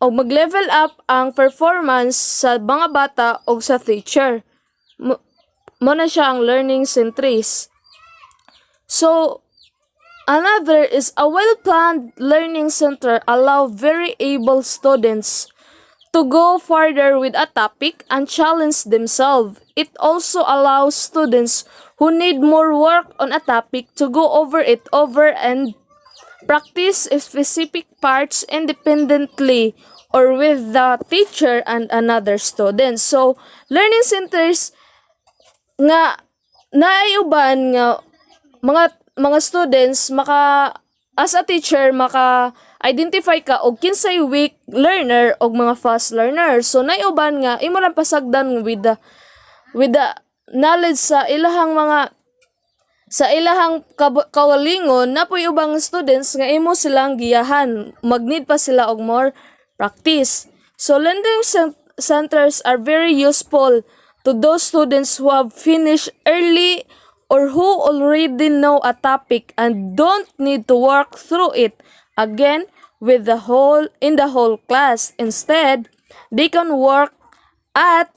o mag-level up ang performance sa mga bata o sa teacher. Mo na siya ang learning centers. So, another is a well-planned learning center allow very able students to go further with a topic and challenge themselves. It also allows students who need more work on a topic to go over it and practice specific parts independently or with the teacher and another student. So, learning centers nga naayuban nga mga students as a teacher identify ka og kinsay weak learner og mga fast learner. So naiuban nga imo lang pasagdan with the knowledge sa ilahang kawalingon na po'y ubang students nga imo silang giyahan. Mag-need pa sila og more practice. So learning centers are very useful to those students who have finished early or who already know a topic and don't need to work through it again in the whole class. Instead, they can work at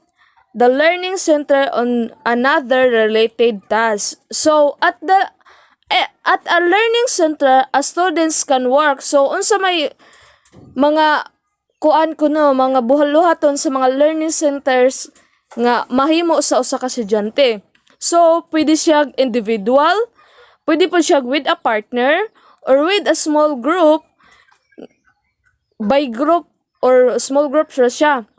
the learning center on another related task. So at a learning center, students can work. So unsa may mga mga buhaluhaton sa mga learning centers nga mahimo sa usa ka estudyante. So pwede siya individual, pwede po siya with a partner or with a small group, by group or small group siya.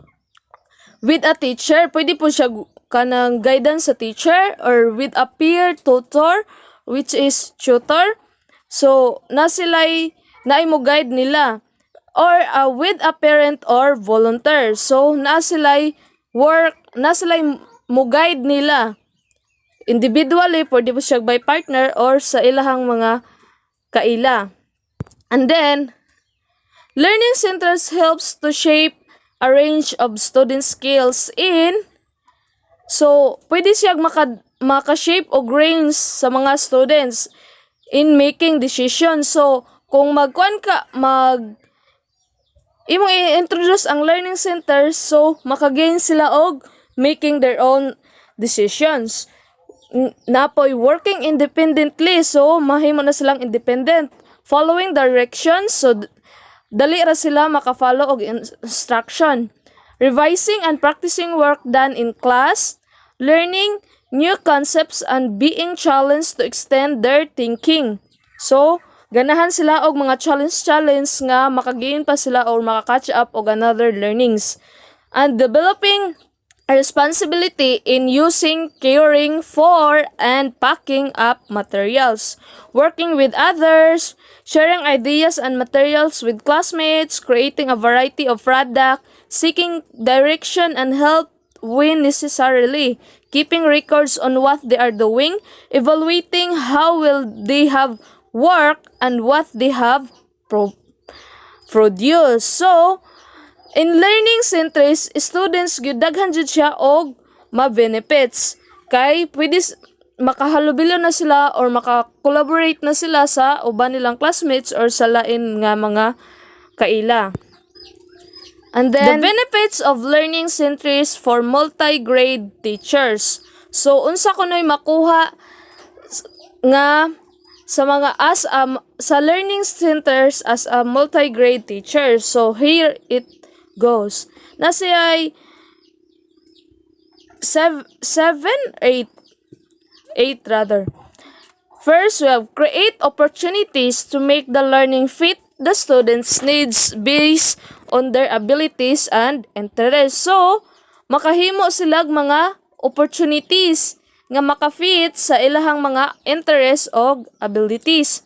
With a teacher, pwede po siya kanang guidance sa teacher or with a peer tutor, which is tutor. So, mo guide nila. Or with a parent or volunteer. So, mo guide nila. Individually, pwede po siya by partner or sa ilahang mga kaila. And then, learning centers helps to shape a range of student skills so pwede siya maka-shape o range sa mga students in making decisions. So, kung imong i-introduce ang learning centers, so maka-gain sila og making their own decisions. napoy working independently, so mahimo na silang independent. Following directions, so dali ra sila makafollow og instruction. Revising and practicing work done in class, learning new concepts and being challenged to extend their thinking. So, ganahan sila og mga challenge nga makagain pa sila or maka-catch up og another learnings. And developing a responsibility in using, caring for, and packing up materials. Working with others, sharing ideas and materials with classmates, creating a variety of product, seeking direction and help when necessarily, keeping records on what they are doing, evaluating how well they have worked and what they have produced. So, in learning centers, students gyud daghan jud siya og ma-benefits. Kay pwede makahalubilo na sila or maka-collaborate na sila sa uban nilang classmates or sa lain nga mga kaila. And then, the benefits of learning centers for multigrade teachers. So, unsa kunoy makuha nga sa mga sa learning centers as a multigrade teacher. So, here it goes. Nasi ay 7, 8 rather. First, we have create opportunities to make the learning fit the students' needs based on their abilities and interests. So, makahimo silag mga opportunities nga makafit sa ilahang mga interests o abilities.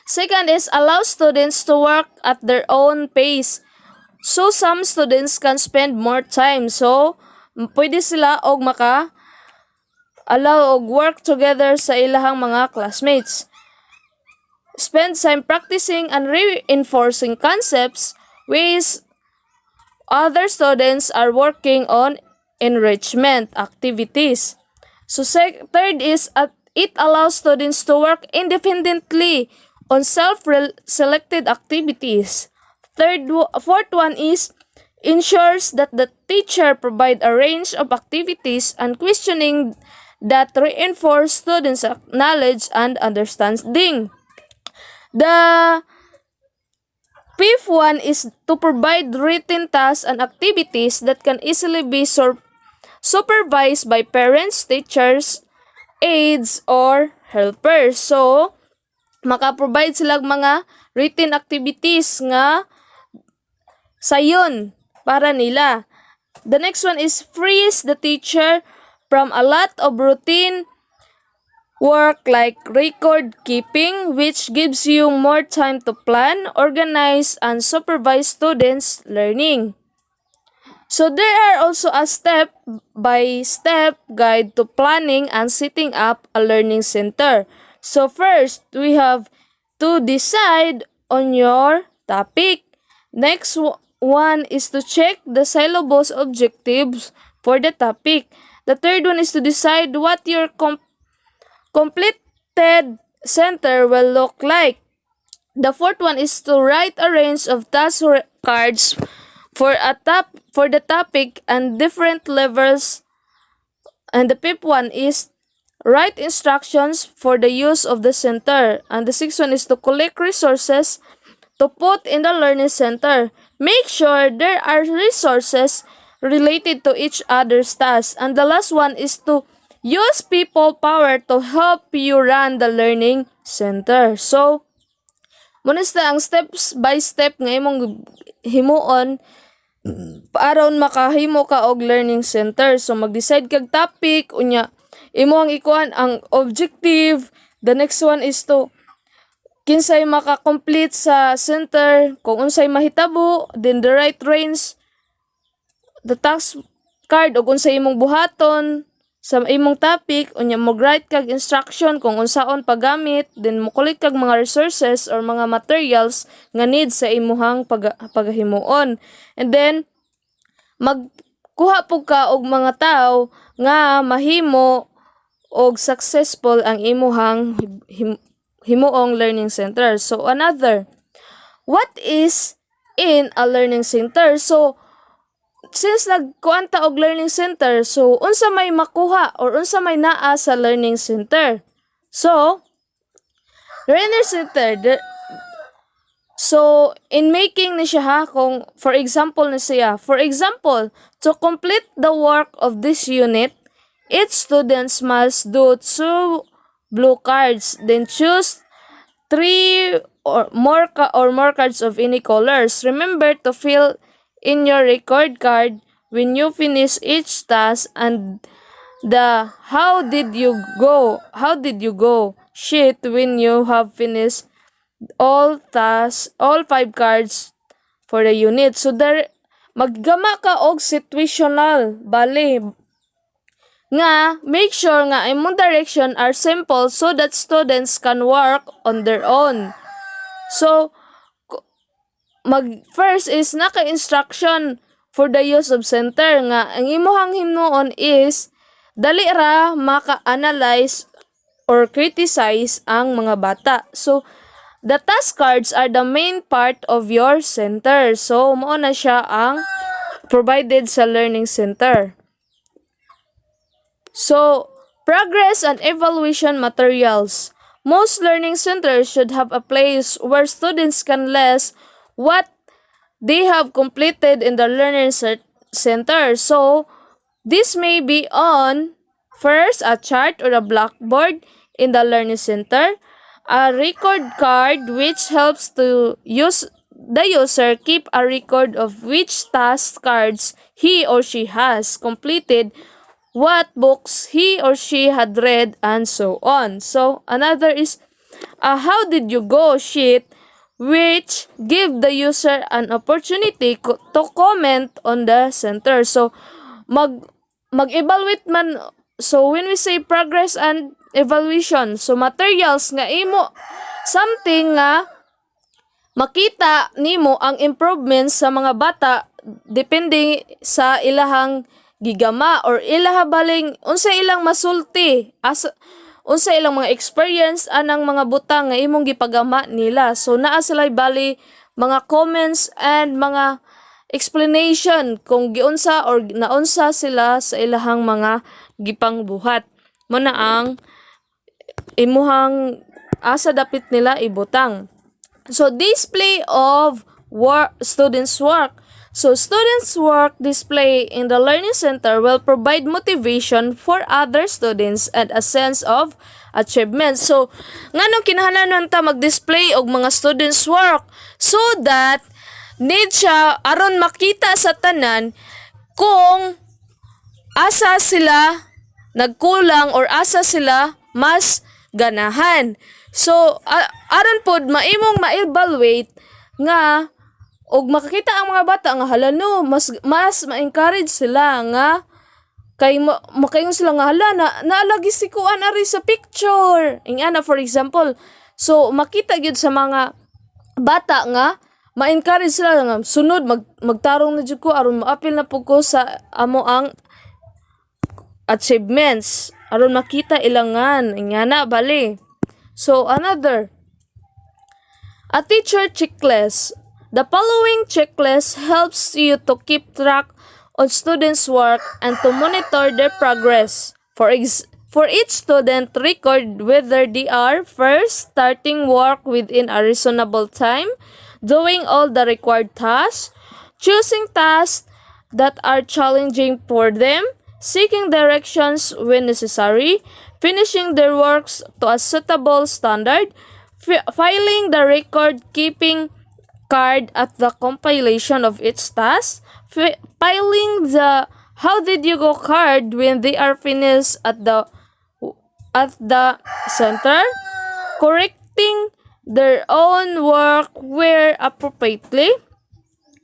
Second is allow students to work at their own pace. So, some students can spend more time. So, pwede sila og allow og work together sa ilahang mga classmates. Spend time practicing and reinforcing concepts which other students are working on enrichment activities. So, third is it allows students to work independently on self-selected activities. Fourth one is ensures that the teacher provide a range of activities and questioning that reinforce students' knowledge and understanding. The fifth one is to provide written tasks and activities that can easily be supervised by parents, teachers, aides, or helpers. So, maka-provide silang mga written activities nga sayon para nila. The next one is frees the teacher from a lot of routine work like record keeping, which gives you more time to plan, organize, and supervise students' learning. So there are also a step-by-step guide to planning and setting up a learning center. So first, we have to decide on your topic. Next one is to check the syllabus objectives for the topic. The third one is to decide what your completed center will look like. The fourth one is to write a range of task cards for the topic and different levels. And the fifth one is write instructions for the use of the center. And the sixth one is to collect resources to put in the learning center. Make sure there are resources related to each other's tasks. And the last one is to use people power to help you run the learning center. So, munista ang steps by step nga imong himuon aron makahimo ka og learning center. So, mag-decide kag topic, unya imo ang ikuan ang objective. The next one is to kinsay maka-complete sa center, kung unsay mahitabo, then the right range, the task card, o unsay imong buhaton sa imong topic, unya mag-write kag instruction kung unsaon paggamit, then mo-collect kag mga resources or mga materials nga need sa imuhang paghimuon. And then, magkuha po ka og mga tao nga mahimo og successful ang imuhang himuong learning center. So, another, what is in a learning center? So, since nagkuanta og learning center, so unsa may makuha or unsa may naa sa learning center? So, learning center, so in making ni siya ha, kung for example na siya, for example, to complete the work of this unit, each students must do 2 blue cards, then choose 3 or more cards of any colors. Remember to fill in your record card when you finish each task, and the how did you go sheet when you have finished all 5 cards for the unit. So there maggama ka og situational, bali nga make sure nga imong direction are simple so that students can work on their own. So first is naka-instruction for the use of center nga ang imuhang himnoon is dali ra maka-analyze or criticize ang mga bata. So the task cards are the main part of your center. So mao na siya ang provided sa learning center. So, progress and evaluation materials. Most learning centers should have a place where students can list what they have completed in the learning center. So, this may be on first a chart or a blackboard in the learning center, a record card which helps to the user keep a record of which task cards he or she has completed, what books he or she had read, and so on. So, another is a how did you go sheet which give the user an opportunity to comment on the center. So, mag-evaluate man. So, when we say progress and evaluation, so materials nga imo, something nga makita nimo ang improvements sa mga bata depende sa ilahang gigama or ilaha baling unsa ilang masulti as unsa ilang mga experience anang mga butang nga imong gipagama nila. So naa sila bali mga comments and mga explanation kung giunsa or naunsa sila sa ilahang mga gipangbuhat. Mo na ang imuhang asa dapit nila ibutang. So display of students' work. So, students' work display in the learning center will provide motivation for other students and a sense of achievement. So, nganong kinahanglan ta mag-display og mga students' work so that need siya aron makita sa tanan kung asa sila nagkulang or asa sila mas ganahan. So, aron pod maimong ma-evaluate nga og makakita ang mga bata nga hala no mas ma-encourage sila nga kay makaingon sila nga hala naalagi si kuan ari sa picture ingana for example. So makita gyud sa mga bata nga ma-encourage sila nga sunod magtarong na jud ko aron maapil na pud ko sa amo ang achievements aron makita ilangan ingana bali. So another a teacher checklist. The following checklist helps you to keep track on students' work and to monitor their progress. For each student, record whether they are first starting work within a reasonable time, doing all the required tasks, choosing tasks that are challenging for them, seeking directions when necessary, finishing their works to a suitable standard, filing the record-keeping card at the compilation of each task, filing the how did you go card when they are finished at the center, correcting their own work where appropriately,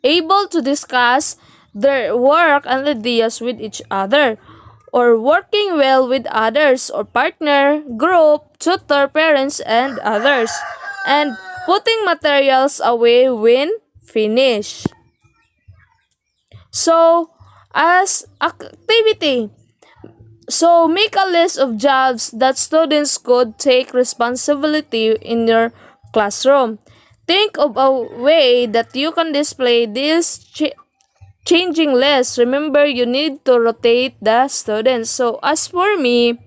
able to discuss their work and ideas with each other, or working well with others or partner, group, tutor, parents, and others, and putting materials away when finished. So, as activity, so make a list of jobs that students could take responsibility in your classroom. Think of a way that you can display these changing less. Remember, you need to rotate the students. So, as for me,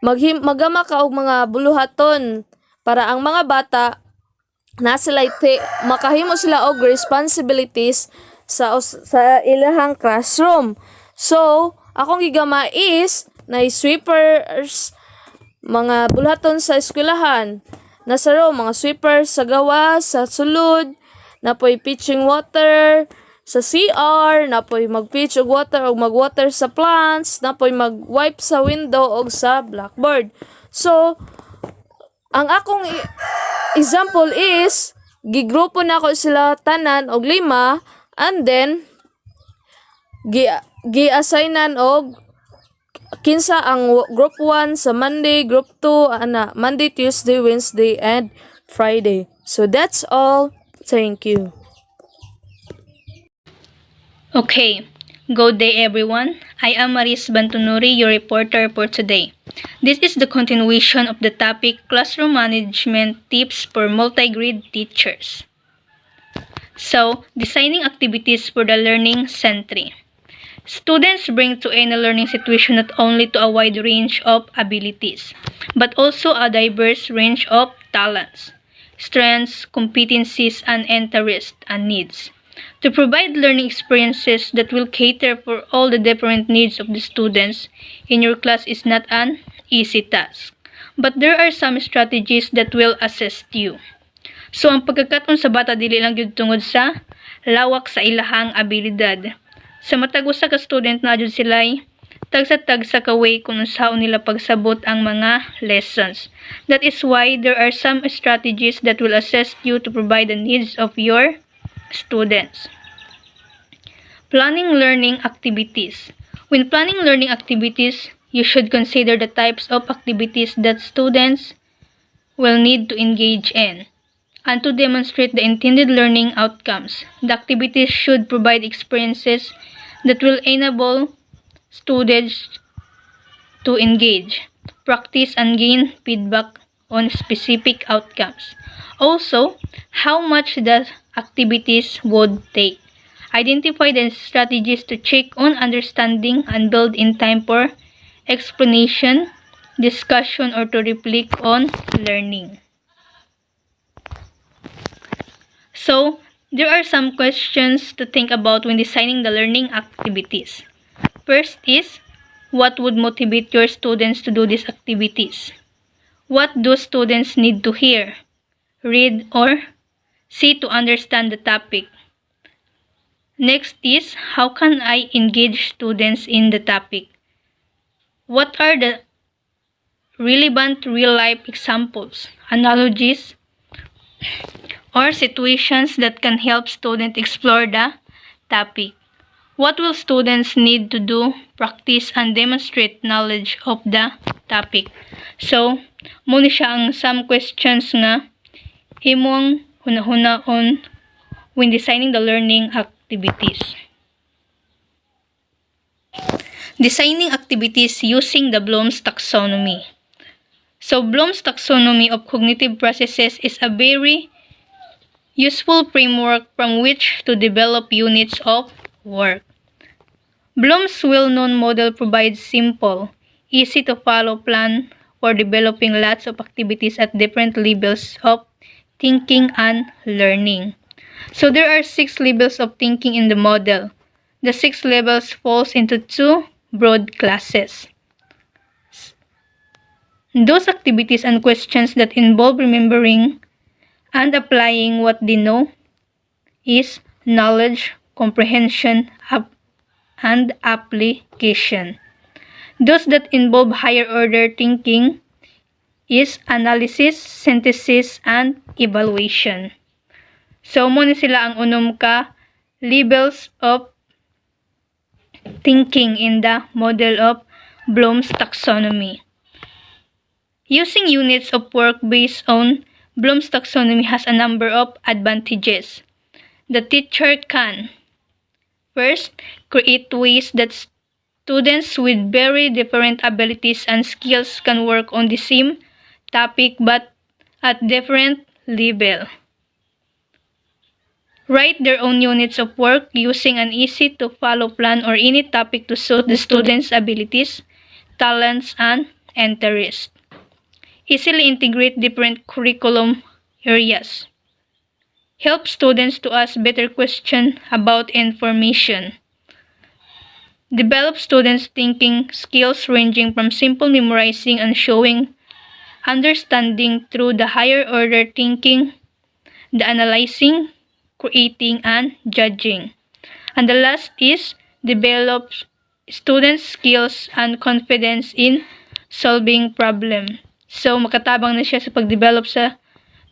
magama ka og mga buluhaton para ang mga bata na sila makahimo sila og responsibilities sa ilahang classroom. So, akong gigama is na sweepers, mga buluhaton sa eskwelahan. Nasa row, mga sweepers sa gawas, sa sulod, napoy pitching water sa CR, napoy mag-pitch og water o mag-water sa plants, napoy mag-wipe sa window o sa blackboard. So, ang akong example is, gigrupo na ako sila tanan og 5, and then, gi-assignan og kinsa ang group 1 sa Monday, group 2, Monday, Tuesday, Wednesday, and Friday. So, that's all. Thank you. Okay, good day everyone. I am Maris Bantunuri, your reporter for today. This is the continuation of the topic Classroom Management Tips for Multigrade Teachers. So, designing activities for the learning century. Students bring to any learning situation not only to a wide range of abilities, but also a diverse range of talents, strengths, competencies, and interests and needs. To provide learning experiences that will cater for all the different needs of the students in your class is not an easy task. But there are some strategies that will assist you. So, ang pagkakaton sa bata dili lang gyud tungod sa lawak sa ilahang abilidad. Sa matag usa ka student na jud sila'y tagsa-tagsa ka way kung unsaon nila pagsabot ang mga lessons. That is why there are some strategies that will assist you to provide the needs of your students. Planning learning activities. When planning learning activities, you should consider the types of activities that students will need to engage in and to demonstrate the intended learning outcomes. The activities should provide experiences that will enable students to engage, practice, and gain feedback on specific outcomes. Also, how much the activities would take. Identify the strategies to check on understanding and build in time for explanation, discussion, or to reflect on learning. So, there are some questions to think about when designing the learning activities. First is, what would motivate your students to do these activities? What do students need to hear, read, or see to understand the topic? Next is, how can I engage students in the topic? What are the relevant real-life examples, analogies, or situations that can help students explore the topic? What will students need to do, practice, and demonstrate knowledge of the topic? So, muna siya ang some questions nga imong hunahunahon when designing the learning activities. Designing activities using the Bloom's taxonomy. So, Bloom's taxonomy of cognitive processes is a very useful framework from which to develop units of work. Bloom's well-known model provides simple, easy-to-follow plan for developing lots of activities at different levels of thinking and learning. So there are 6 levels of thinking in the model. The 6 levels falls into 2 broad classes. Those activities and questions that involve remembering and applying what they know is knowledge, comprehension, and application. Those that involve higher order thinking is analysis, synthesis, and evaluation. So, muna sila ang unom ka levels of thinking in the model of Bloom's taxonomy. Using units of work based on Bloom's taxonomy has a number of advantages. The teacher can, first, create ways that students with very different abilities and skills can work on the same topic but at different level. Write their own units of work using an easy-to-follow plan or any topic to suit the students' abilities, talents, and interests. Easily integrate different curriculum areas. Help students to ask better questions about information. Develop students' thinking skills ranging from simple memorizing and showing understanding through the higher order thinking, the analyzing, creating, and judging. And the last is develop students' skills and confidence in solving problem. So, makatabang na siya sa pag-develop sa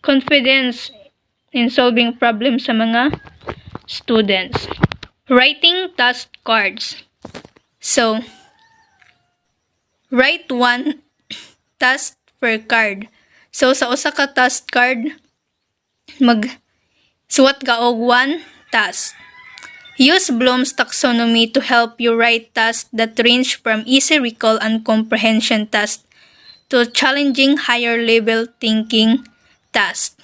confidence in solving problem sa mga students. Writing task cards. So, write one task per card. So, sa usa ka task card, magsuwat ka og one task. Use Bloom's taxonomy to help you write tasks that range from easy recall and comprehension tasks to challenging higher level thinking tasks.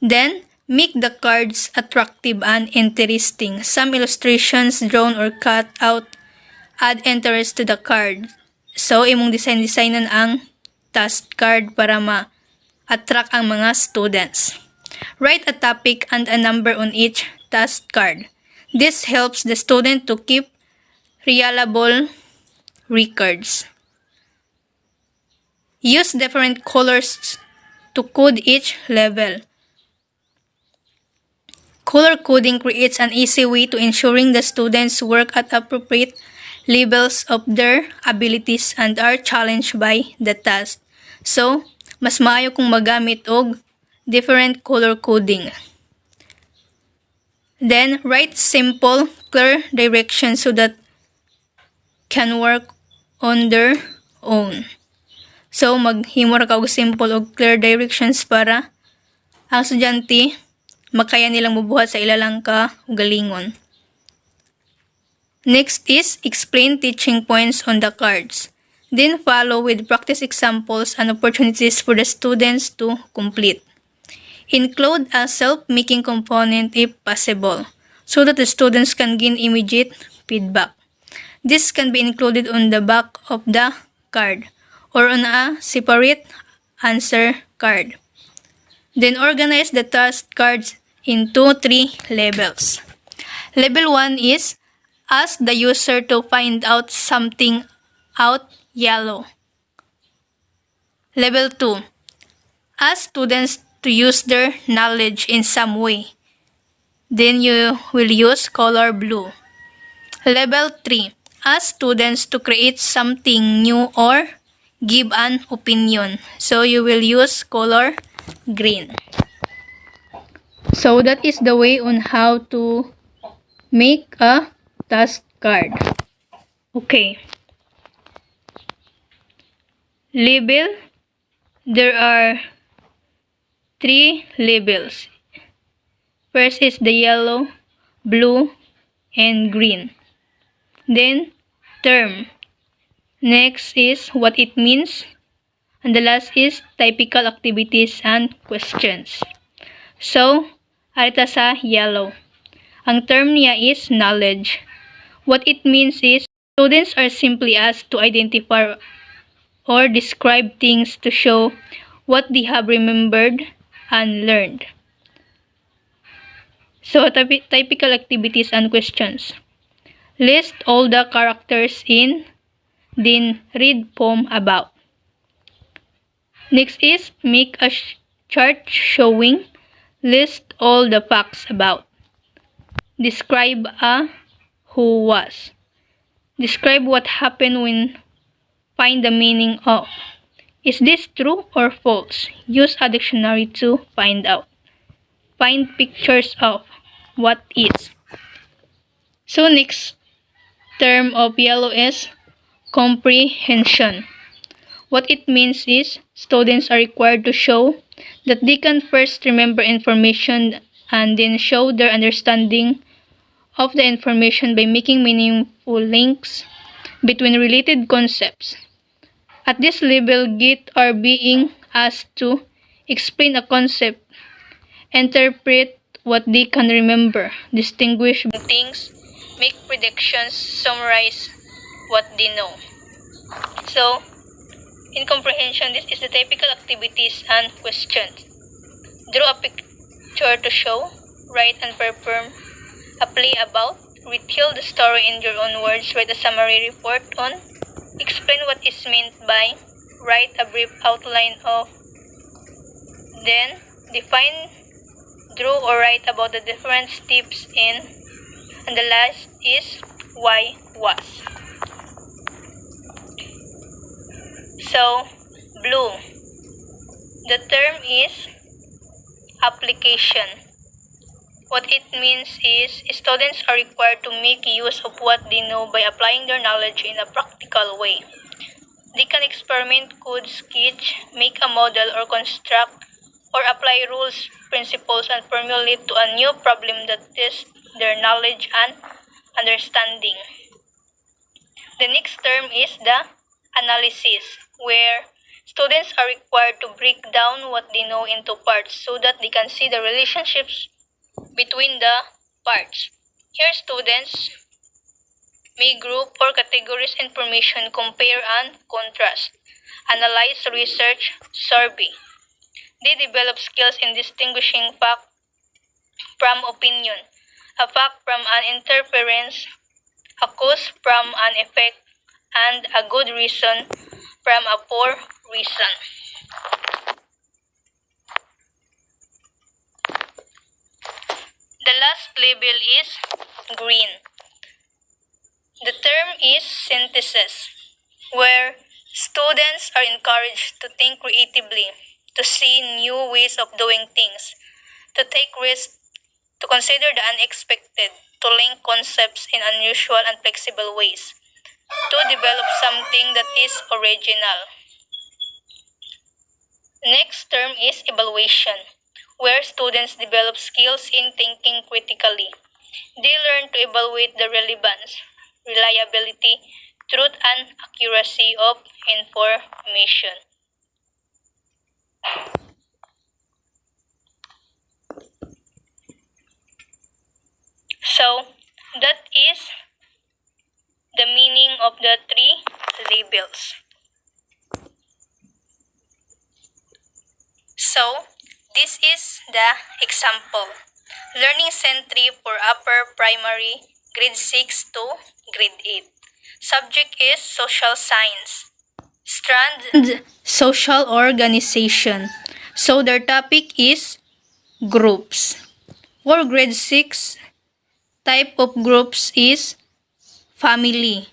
Then, make the cards attractive and interesting. Some illustrations drawn or cut out add interest to the card. So, imong designan ang task card para ma-attract ang mga students. Write a topic and a number on each task card. This helps the student to keep reliable records. Use different colors to code each level. Color coding creates an easy way to ensuring the students work at appropriate levels of their abilities and are challenged by the task. So, mas maayo kung magamit og different color coding. Then, write simple, clear directions so that can work on their own. So, maghimor ka og simple og clear directions para ang estudyante makaya nilang mubuhat sa ilalang kaugalingon. Next is explain teaching points on the cards. Then follow with practice examples and opportunities for the students to complete. Include a self-making component if possible, so that the students can gain immediate feedback. This can be included on the back of the card or on a separate answer card. Then organize the task cards into 3 levels. Level 1 is ask the user to find out something out yellow. Level 2. Ask students to use their knowledge in some way. Then you will use color blue. Level 3. Ask students to create something new or give an opinion. So you will use color green. So that is the way on how to make a task card. Okay. Label. There are 3 labels. First is the yellow, blue, and green. Then term. Next is what it means. And the last is typical activities and questions. So, arita sa yellow. Ang term niya is knowledge. What it means is students are simply asked to identify or describe things to show what they have remembered and learned. So, typical activities and questions. List all the characters in, then read poem about. Next is make a chart showing, list all the facts about. Describe a who was. Describe what happened when, find the meaning of. Is this true or false? Use a dictionary to find out. Find pictures of what is. So next term of yellow is comprehension. What it means is students are required to show that they can first remember information and then show their understanding of the information by making meaningful links between related concepts. At this level, GIT are being asked to explain a concept interpret what they can remember, distinguish things, make predictions, summarize what they know. So, in comprehension, this is the typical activities and questions. Draw a picture to show, write and perform a play about, retell the story in your own words, write a summary report on, explain what is meant by, write a brief outline of, then define, draw or write about the different steps in, and the last is why was. So, blue. The term is application. What it means is students are required to make use of what they know by applying their knowledge in a practical way. They can experiment, code, sketch, make a model, or construct or apply rules, principles, and formulate to a new problem that tests their knowledge and understanding. The next term is the analysis, where students are required to break down what they know into parts so that they can see the relationships between the parts. Here, students may group or categorize information, compare and contrast, analyze, research, survey. They develop skills in distinguishing fact from opinion, a fact from an interference, a cause from an effect, and a good reason from a poor reason. The last label is green. The term is synthesis, where students are encouraged to think creatively, to see new ways of doing things, to take risks, to consider the unexpected, to link concepts in unusual and flexible ways, to develop something that is original. Next term is evaluation, where students develop skills in thinking critically. They learn to evaluate the relevance, reliability, truth, and accuracy of information. So, that is the meaning of the three labels. So, this is the example. Learning Century for upper primary, grade 6 to grade 8. Subject is social science. Strand social organization. So, their topic is groups. For grade 6, type of groups is family.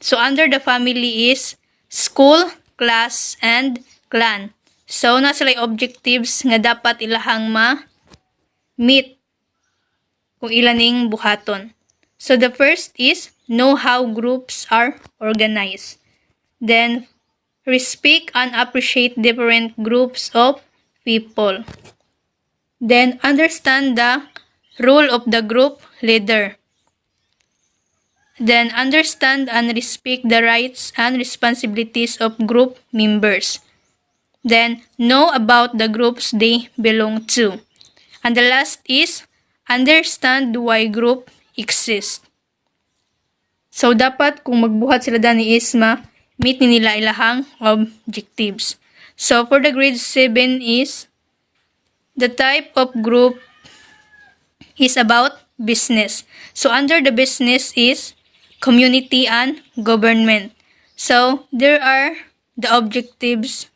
So, under the family is school, class, and clan. So, na sila objectives nga dapat ilahang ma-meet kung ilaning buhaton. So, the first is know how groups are organized. Then, respect and appreciate different groups of people. Then, understand the role of the group leader. Then, understand and respect the rights and responsibilities of group members. Then, know about the groups they belong to. And the last is, understand why group exists. So, dapat kung magbuhat sila dani is meet ni nila ilahang objectives. So, for the grade 7 is, the type of group is about business. So, under the business is community and government. So, there are the objectives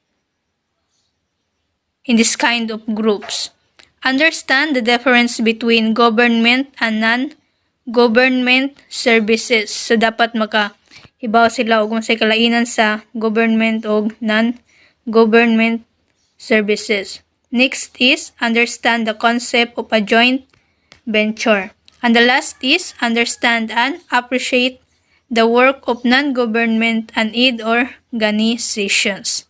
in this kind of groups. Understand the difference between government and non-government services. So, dapat makahibaw sila kung sa kalainan sa government o non-government services. Next is understand the concept of a joint venture. And the last is understand and appreciate the work of non-government and aid organizations.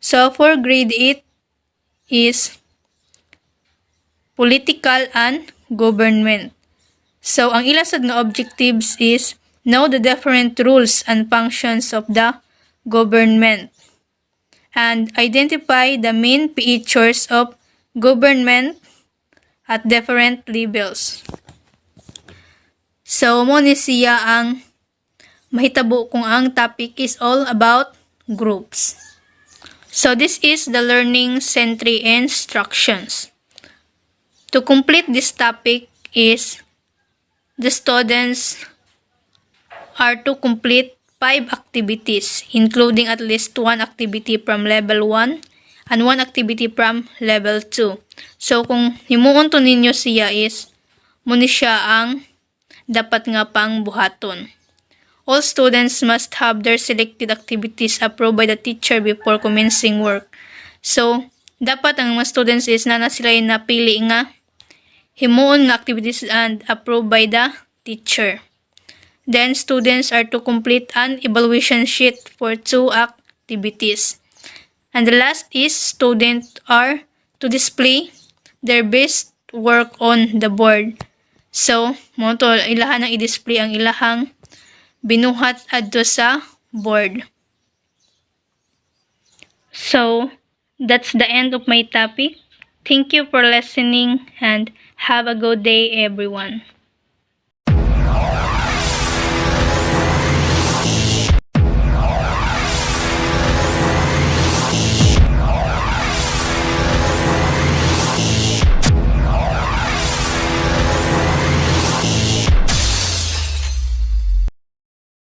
So, for grade 8 is political and government. So, ang ilasad nga objectives is know the different rules and functions of the government and identify the main features of government at different levels. So, mo ni siya ang mahitabo kung ang topic is all about groups. So, this is the learning century instructions. To complete this topic is the students are to complete 5 activities, including at least 1 activity from level 1 and 1 activity from level 2. So, kung himuon to ninyo siya is, muna siya ang dapat nga pang buhaton. All students must have their selected activities approved by the teacher before commencing work. So, dapat ang mga students is na sila napili nga himuon nga activities and approved by the teacher. Then, students are to complete an evaluation sheet for 2 activities. And the last is students are to display their best work on the board. So, mo to ilahan ang i-display ang ilahang binuhat adto sa board. So, that's the end of my topic. Thank you for listening and have a good day, everyone.